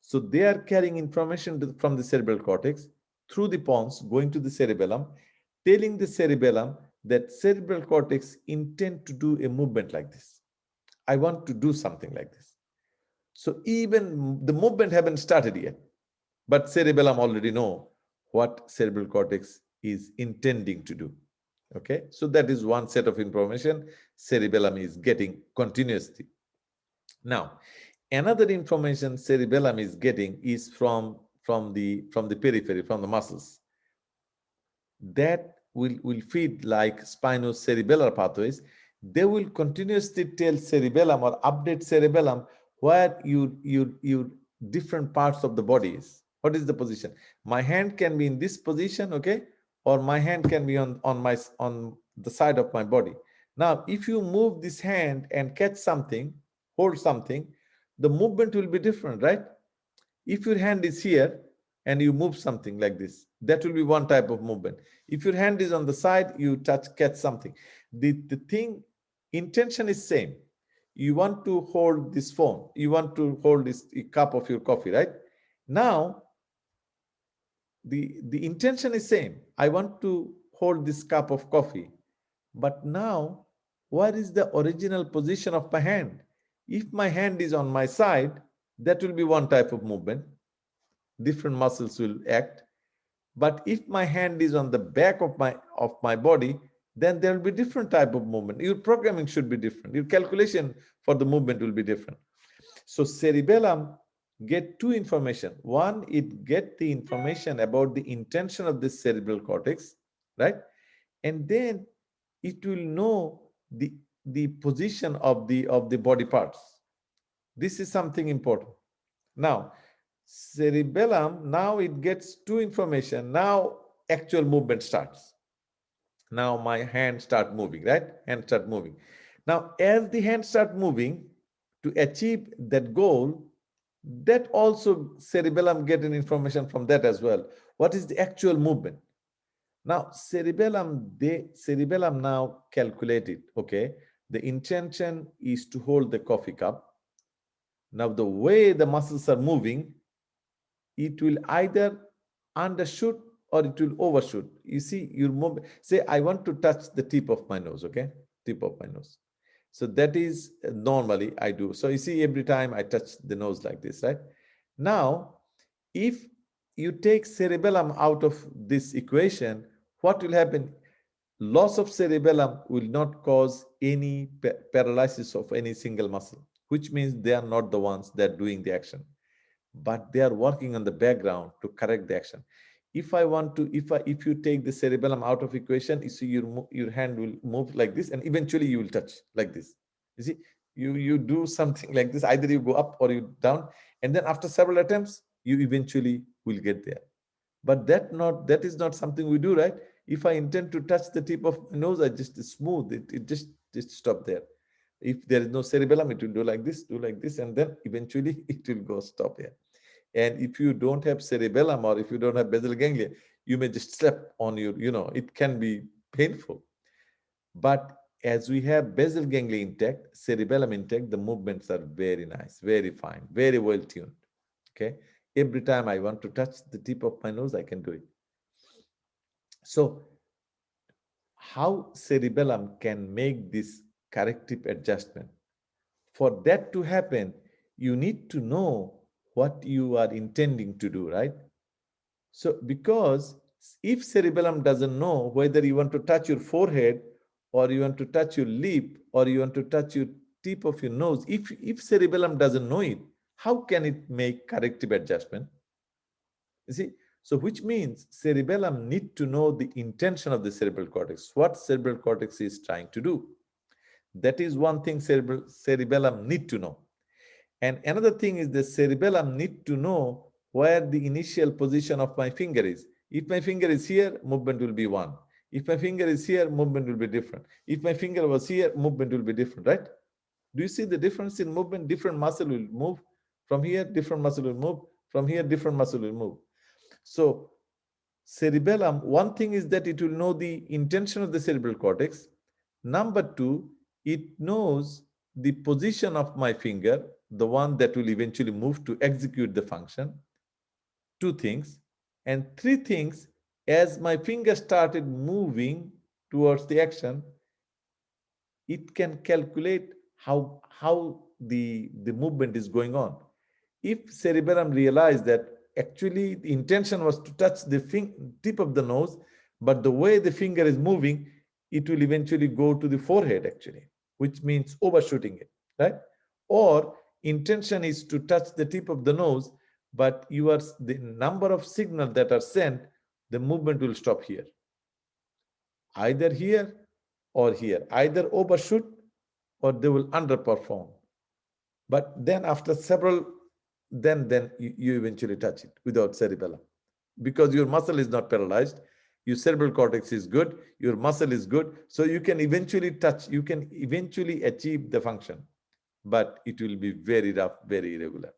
So they are carrying information from the cerebral cortex through the pons going to the cerebellum, telling the cerebellum that cerebral cortex intend to do a movement like this. I want to do something like this. So even the movement haven't started yet, but cerebellum already know what cerebral cortex is intending to do. Okay, so that is one set of information cerebellum is getting continuously. Now, another information cerebellum is getting is from the periphery, from the muscles. That will feed like spinocerebellar pathways. They will continuously tell cerebellum or update cerebellum where your different parts of the body is. What is the position? My hand can be in this position, okay, or my hand can be on the side of my body. Now, if you move this hand and catch something, hold something, the movement will be different, right? If your hand is here and you move something like this, that will be one type of movement. If your hand is on the side, you catch something. The thing, intention is same. You want to hold this phone. You want to hold this cup of your coffee, right? Now, the intention is same. I want to hold this cup of coffee. But now, what is the original position of my hand? If my hand is on my side, that will be one type of movement. Different muscles will act. But if my hand is on the back of my body, then there will be different type of movement. Your programming should be different. Your calculation for the movement will be different. So cerebellum get two information. One, it get the information about the intention of the cerebral cortex, right? And then it will know the position of the body parts. This is something important. Now, cerebellum, now it gets two information. Now actual movement starts. Now my hand start moving, right? Hand start moving. Now as the hand start moving to achieve that goal, that also cerebellum get an information from that as well. What is the actual movement? Now cerebellum now calculate it. Okay, the intention is to hold the coffee cup. Now, the way the muscles are moving, it will either undershoot or it will overshoot. You see, you move, say, I want to touch the tip of my nose, okay? Tip of my nose. So that is normally I do. So you see, every time I touch the nose like this, right? Now, if you take cerebellum out of this equation, what will happen? Loss of cerebellum will not cause any paralysis of any single muscle, which means they are not the ones that are doing the action, but they are working on the background to correct the action. If I want to, if you take the cerebellum out of equation, you see your hand will move like this, and eventually you will touch like this. You see, you do something like this. Either you go up or you down, and then after several attempts, you eventually will get there. But that is not something we do, right? If I intend to touch the tip of my nose, I just smooth it. It just stop there. If there is no cerebellum, it will do like this, and then eventually it will go stop here. And if you don't have cerebellum or if you don't have basal ganglia, you may just step on it can be painful. But as we have basal ganglia intact, cerebellum intact, the movements are very nice, very fine, very well tuned. Okay. Every time I want to touch the tip of my nose, I can do it. So how cerebellum can make this corrective adjustment? For that to happen, you need to know what you are intending to do, right? So because if cerebellum doesn't know whether you want to touch your forehead or you want to touch your lip or you want to touch your tip of your nose, if cerebellum doesn't know it, how can it make corrective adjustment? You see, so which means cerebellum need to know the intention of the cerebral cortex, what cerebral cortex is trying to do. That is one thing cerebellum need to know. And another thing is the cerebellum need to know where the initial position of my finger is. If my finger is here, movement will be one. If my finger is here, movement will be different. If my finger was here, movement will be different, right? Do you see the difference in movement? Different muscle will move from here, different muscle will move from here, different muscle will move. So cerebellum, one thing is that it will know the intention of the cerebral cortex. Number two, it knows the position of my finger, the one that will eventually move to execute the function. Two things. And three things, as my finger started moving towards the action, it can calculate how the movement is going on. If cerebellum realized that actually the intention was to touch the tip of the nose, but the way the finger is moving, it will eventually go to the forehead actually, which means overshooting it, right? Or intention is to touch the tip of the nose, but the number of signals that are sent, the movement will stop here. Either here or here, either overshoot or they will underperform. But then after several, then you eventually touch it without cerebellum, because your muscle is not paralyzed, your cerebral cortex is good, your muscle is good, so you can eventually touch, you can eventually achieve the function, but it will be very rough, very irregular.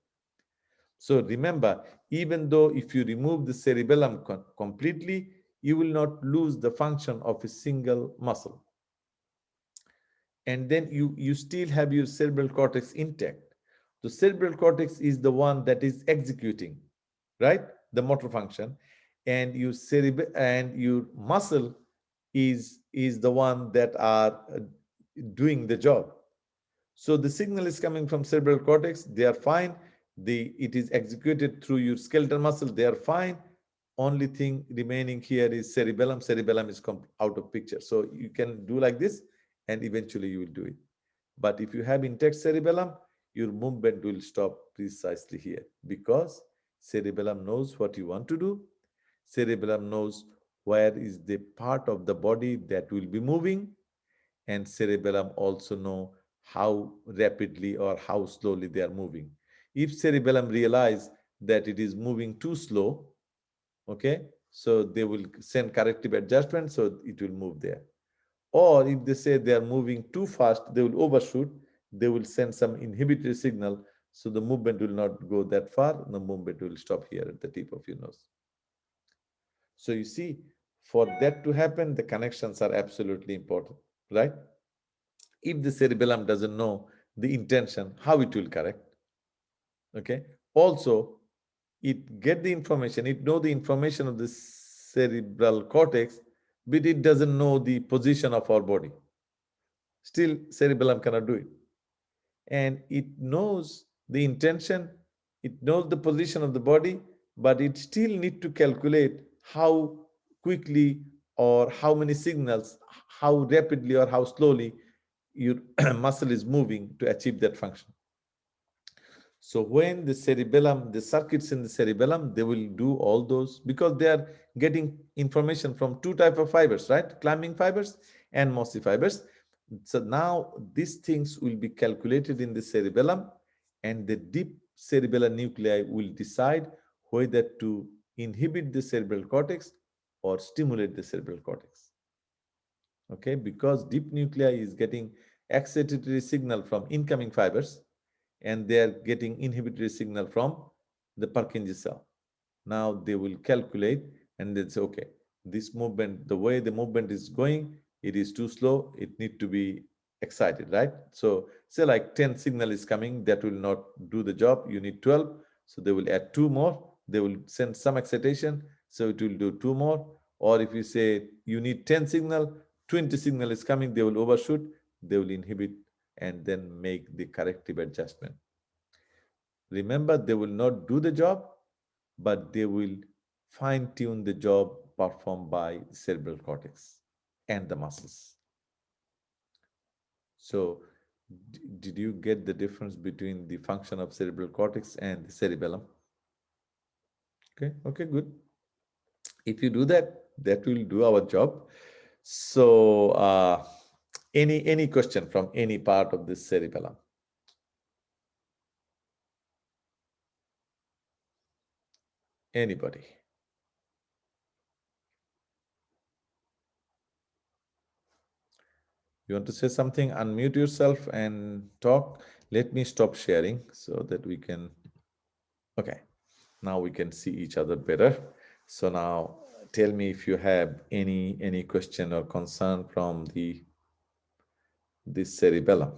So remember, even though if you remove the cerebellum completely, you will not lose the function of a single muscle. And then you still have your cerebral cortex intact. The cerebral cortex is the one that is executing, right? The motor function, and your muscle is the one that are doing the job. So the signal is coming from cerebral cortex, they are fine. It is executed through your skeletal muscle, they are fine. Only thing remaining here is cerebellum. Cerebellum is out of picture. So you can do like this and eventually you will do it. But if you have intact cerebellum, your movement will stop precisely here, because cerebellum knows what you want to do. Cerebellum knows where is the part of the body that will be moving, and cerebellum also know how rapidly or how slowly they are moving. If cerebellum realize that it is moving too slow, okay, so they will send corrective adjustment, so it will move there. Or if they say they are moving too fast, they will overshoot, they will send some inhibitory signal, so the movement will not go that far, the movement will stop here at the tip of your nose. So you see, for that to happen, the connections are absolutely important, right? If the cerebellum doesn't know the intention, how it will correct? Okay. Also, it get the information, it know the information of the cerebral cortex, but it doesn't know the position of our body. Still, cerebellum cannot do it. And it knows the intention, it knows the position of the body, but it still need to calculate how quickly or how many signals, how rapidly or how slowly your muscle is moving to achieve that function. So when the cerebellum, the circuits in the cerebellum, they will do all those because they are getting information from two type of fibers, right? Climbing fibers and mossy fibers. So now these things will be calculated in the cerebellum, and the deep cerebellar nuclei will decide whether to inhibit the cerebral cortex or stimulate the cerebral cortex. Okay, because deep nuclei is getting excitatory signal from incoming fibers, and they are getting inhibitory signal from the Purkinje cell. Now they will calculate and then say, okay, this movement, the way the movement is going, it is too slow, it need to be excited, right? So say like 10 signal is coming, that will not do the job, you need 12. So they will add 2 more, they will send some excitation, so it will do 2 more. Or if you say you need 10 signal, 20 signal is coming, they will overshoot, they will inhibit and then make the corrective adjustment. Remember, they will not do the job, but they will fine-tune the job performed by cerebral cortex and the muscles. So, did you get the difference between the function of cerebral cortex and the cerebellum? Okay, good. If you do that, that will do our job. So, any question from any part of this cerebellum? Anybody? You want to say something? Unmute yourself and talk. Let me stop sharing so that we can. Okay, now we can see each other better. So now tell me if you have any question or concern from this cerebellum.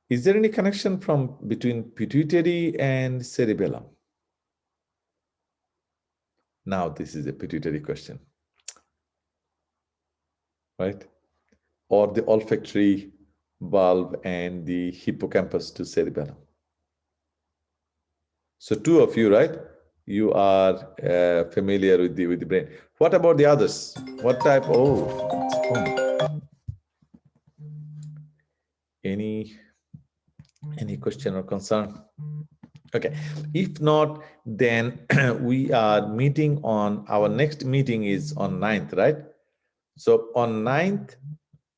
Is there any connection between pituitary and cerebellum? Now this is a pituitary question, right? Or the olfactory bulb and the hippocampus to cerebellum. So two of you, right? You are familiar with the brain. What about the others? What type? Oh, it's fun. Any question or concern? Okay, if not, then we are meeting on, our next meeting is on 9th, right? So on 9th,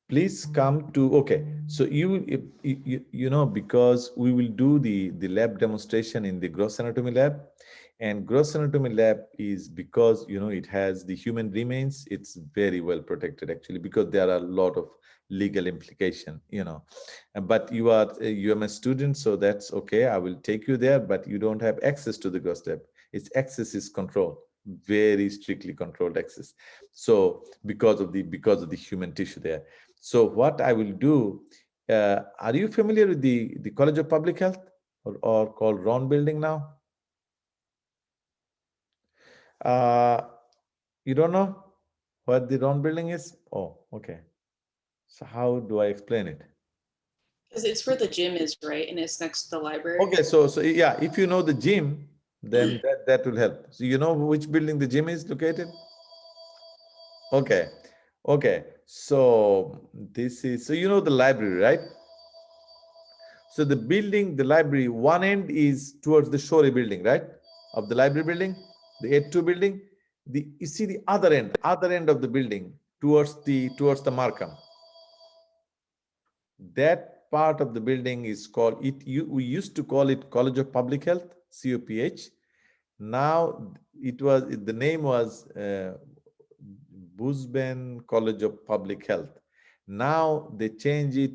please come to, okay, so you know, because we will do the lab demonstration in the gross anatomy lab, and gross anatomy lab is, because you know it has the human remains, it's very well protected actually, because there are a lot of legal implication, you know. But you are a UMS student, so that's okay, I will take you there, but you don't have access to the gross lab. Its access is controlled, very strictly controlled access, so because of the human tissue there. So what I will do, are you familiar with the College of Public Health, or called Ron Building now? You don't know what the Ron Building is? Oh, okay. So how do I explain it? Because it's where the gym is, right? And it's next to the library. Okay, so yeah, if you know the gym, then that will help. So you know which building the gym is located? Okay, okay. So this is, so you know the library, right? So the building, the library, one end is towards the Shorey building, right? Of the library building, the 8-2 building. You see the other end of the building towards the Markham. That part of the building is called, we used to call it College of Public Health, COPH. Now the name was Brisbane College of Public Health. Now they change it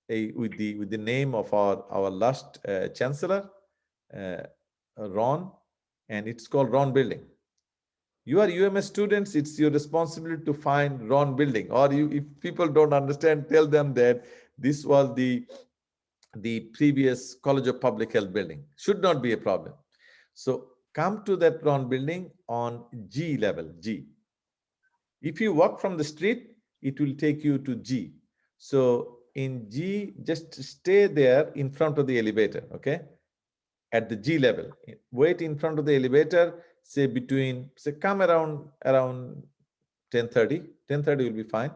with the name of our last chancellor, Ron, and it's called Ron Building. You are UMS students, it's your responsibility to find Ron Building. Or if people don't understand, tell them that this was the previous College of Public Health building. Should not be a problem. So come to that round building on G level, G. If you walk from the street, it will take you to G. So in G, just stay there in front of the elevator, okay? At the G level, wait in front of the elevator, say come around 10:30. 10:30 will be fine,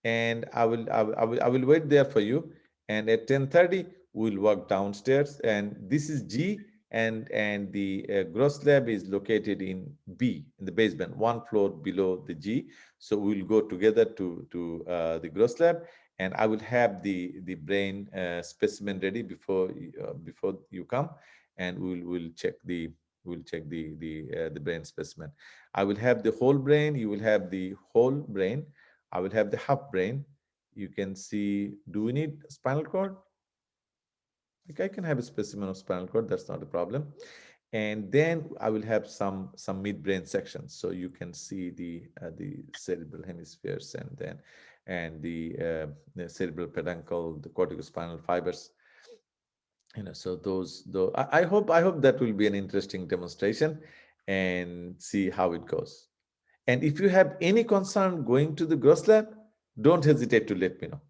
and I will wait there for you. And at 10:30, we'll walk downstairs. And this is G, and the gross lab is located in B, in the basement, one floor below the G. So we'll go together to the gross lab, and I will have the brain specimen ready before you come, and we'll check the brain specimen. I will have the whole brain. You will have the whole brain. I will have the half brain. You can see. Do we need spinal cord? Like, I can have a specimen of spinal cord. That's not a problem. And then I will have some midbrain sections, so you can see the cerebral hemispheres, and the cerebral peduncle, the corticospinal fibers. So though I hope that will be an interesting demonstration, and see how it goes. And if you have any concern going to the gross lab, don't hesitate to let me know.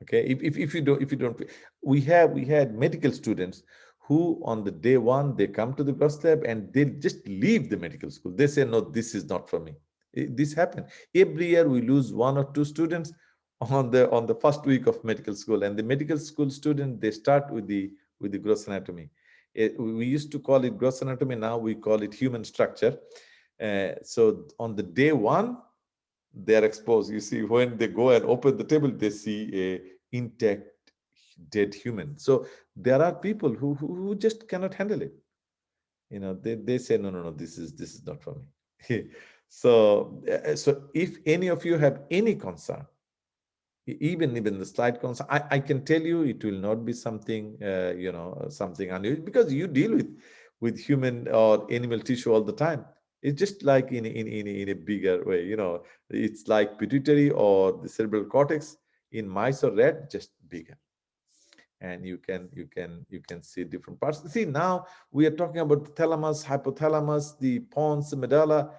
Okay, if you don't, we had medical students who on the day one they come to the gross lab and they just leave the medical school. They say, no, this is not for me. This happened every year. We lose 1 or 2 students on the first week of medical school, and the medical school student, they start with the gross anatomy. We used to call it gross anatomy. Now we call it human structure. So on the day one, they're exposed. You see, when they go and open the table, they see a intact dead human. So there are people who just cannot handle it. They say, no, this is not for me. So if any of you have any concern, even the slight concern, I can tell you it will not be something something unusual, because you deal with human or animal tissue all the time. It's just like in a bigger way. It's like pituitary or the cerebral cortex in mice or rat, just bigger. And you can see different parts. See, now we are talking about the thalamus, hypothalamus, the pons, the medulla.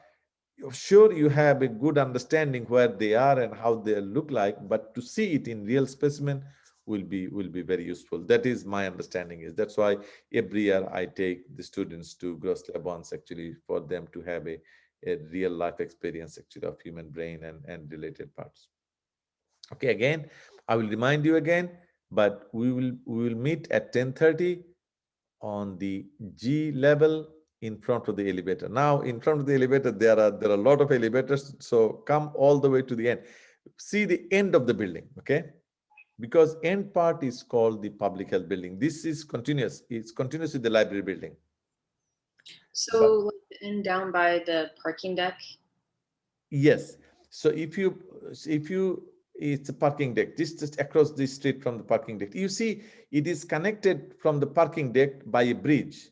Sure, you have a good understanding where they are and how they look like, but to see it in real specimen will be very useful. That is my understanding. That's why every year I take the students to gross lab once, actually, for them to have a real life experience, actually, of human brain and related parts. Okay, again, I will remind you again, but we will meet at 10:30 on the G level in front of the elevator. Now, in front of the elevator, there are a lot of elevators. So come all the way to the end. See the end of the building, okay? Because end part is called the public health building. This is continuous. It's continuous with the library building. So like the end down by the parking deck? Yes. So if you it's a parking deck, just across the street from the parking deck. You see, it is connected from the parking deck by a bridge.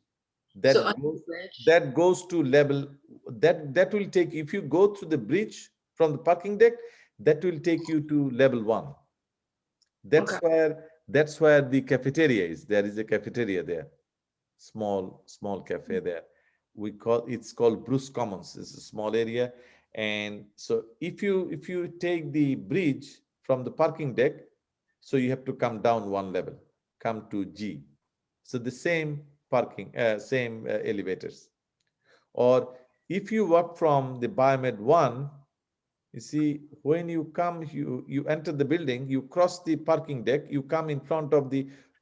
That goes to level, that will take, if you go through the bridge from the parking deck, that will take you to level 1. That's where the cafeteria is. There is a cafeteria there, small cafe there. It's called Bruce Commons. It's a small area. And so if you take the bridge from the parking deck, so you have to come down 1 level, come to G. So the same parking, same elevators. Or if you walk from the Biomed 1, you see, when you come, you enter the building, you cross the parking deck, you come in front of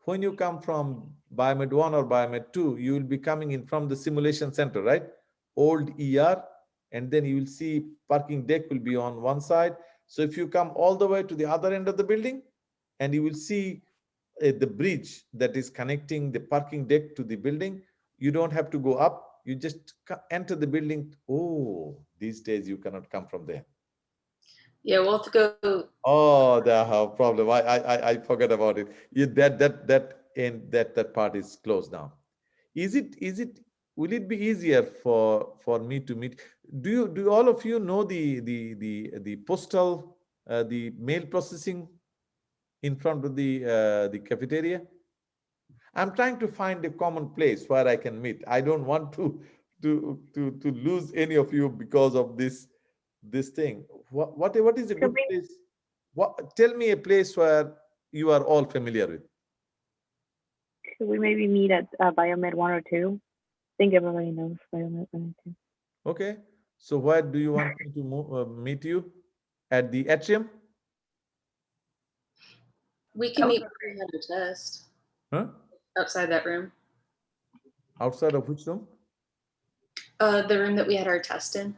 when you come from Biomed 1 or Biomed 2, you will be coming in from the simulation center, right? Old ER, and then you will see parking deck will be on one side. So if you come all the way to the other end of the building, and you will see the bridge that is connecting the parking deck to the building, you don't have to go up. You just enter the building. Oh, these days you cannot come from there. Yeah, we'll have to go. Oh, they have problem. I forgot about it. That part is closed now. Will it be easier for me to meet? Do all of you know the postal the mail processing in front of the cafeteria? I'm trying to find a common place where I can meet. I don't want to lose any of you because of this thing. What is a Could good we, place? Tell me a place where you are all familiar with. could we maybe meet at Biomed 1 or 2? I think everybody knows Biomed 1 or 2. Okay. So where do you want me to meet you? At the atrium? We can meet where we had a test Huh? outside that room. Outside of which room? The room that we had our test in.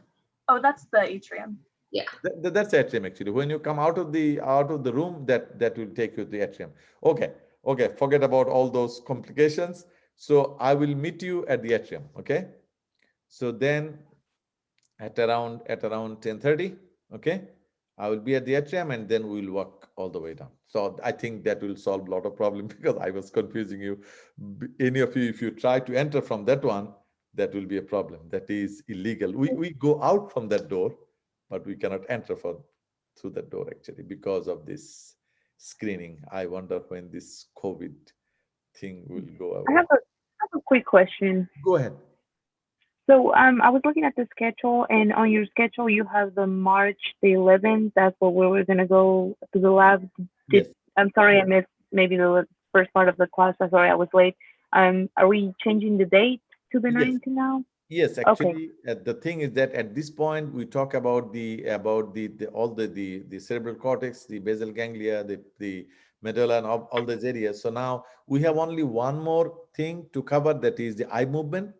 Oh, that's the atrium. That's atrium actually. When you come out of the room, that will take you to the atrium. Okay. Okay. Forget about all those complications. So I will meet you at the atrium. Okay. So then at around 10:30, okay, I will be at the atrium and then we will walk all the way down. So I think that will solve a lot of problems because I was confusing you. Any of you, if you try to enter from that one, that will be a problem. That is illegal. We go out from that door, but we cannot enter through that door actually because of this screening. I wonder when this COVID thing will go away. I have a quick question. Go ahead. So I was looking at the schedule, and on your schedule you have the March the 11th. That's what we were gonna go to the lab. Yes. I'm sorry I missed maybe the first part of the class. I'm sorry I was late. Are we changing the date to the Yes. 9th now? Yes, actually, the thing is that at this point we talk about all the cerebral cortex, the basal ganglia, the medulla, and all these areas. So now we have only one more thing to cover, that is the eye movement.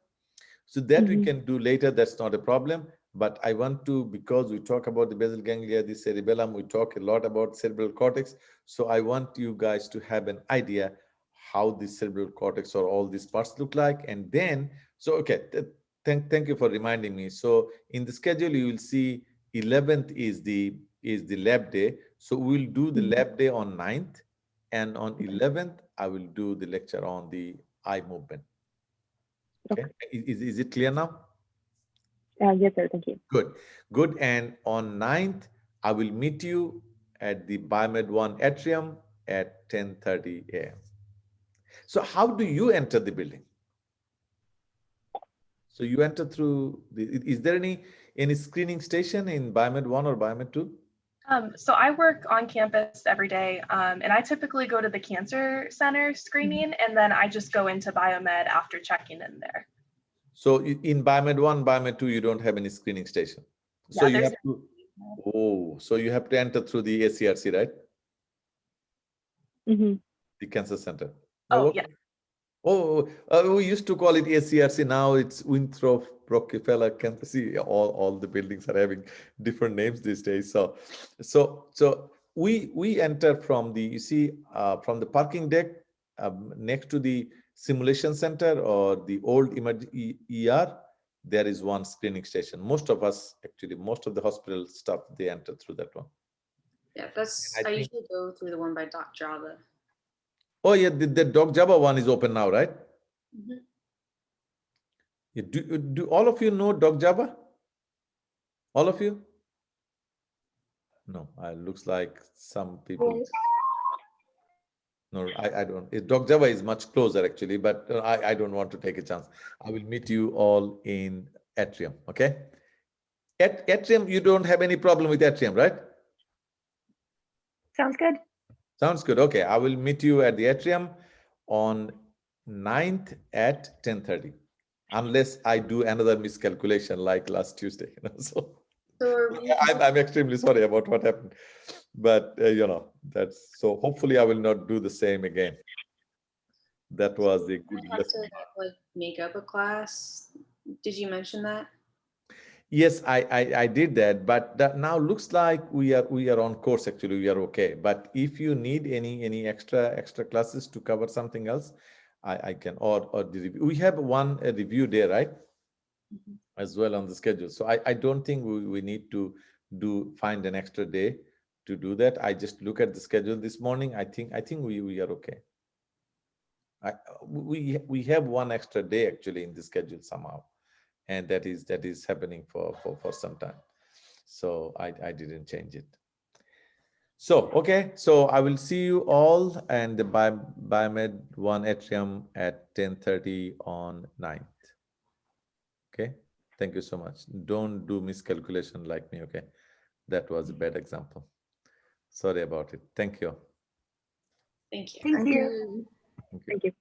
So that we can do later. That's not a problem. But I want to, because we talk about the basal ganglia, the cerebellum, we talk a lot about cerebral cortex. So I want you guys to have an idea how the cerebral cortex or all these parts look like. And then, so okay, thank you for reminding me. So in the schedule, you will see 11th is the lab day. So we'll do the lab day on 9th, and on 11th, I will do the lecture on the eye movement. Okay, is it clear now? Yes, sir. Thank you. Good. And on 9th, I will meet you at the Biomed 1 atrium at 10:30 a.m. So how do you enter the building? So you enter through is there any screening station in Biomed 1 or Biomed 2? So I work on campus every day, and I typically go to the cancer center screening, and then I just go into Biomed after checking in there. So in Biomed 1, Biomed 2, you don't have any screening station. So Yeah, you have to, so you have to enter through the ACRC, right? The cancer center. Oh, yeah. We used to call it ACRC. Now it's Winthrop Rockefeller Cancer. See, all the buildings are having different names these days. So we enter from the, you see, from the parking deck next to the simulation center or the old ER. There is one screening station. Most of us, actually, most of the hospital staff, they enter through that one. Yeah, I usually go through the one by Doc Java. Oh yeah, the Doc Java one is open now, right? Yeah, do all of you know Doc Java? All of you? No, looks like some people. No, I don't. Doc Java is much closer actually, but I don't want to take a chance. I will meet you all in atrium, okay? At atrium, you don't have any problem with atrium, right? Sounds good. Sounds good. Okay, I will meet you at the atrium on 9th at 10:30, unless I do another miscalculation like last Tuesday. So I'm extremely sorry about what happened, but that's so. Hopefully, I will not do the same again. That was a good lesson. To make up a class. Did you mention that? Yes, I did that, but that now looks like we are on course. Actually, we are okay. But if you need any extra classes to cover something else, I can or the review. We have one review day, right? As well on the schedule. So I don't think we need to find an extra day to do that. I just look at the schedule this morning. I think we are okay. We have one extra day actually in the schedule somehow. And that is happening for some time. So I didn't change it. So, okay, so I will see you all and the Biomed 1 atrium at 10:30 on 9th. Okay, thank you so much. Don't do miscalculation like me, okay? That was a bad example. Sorry about it. Thank you. Thank you. Thank you. Thank you. Thank you.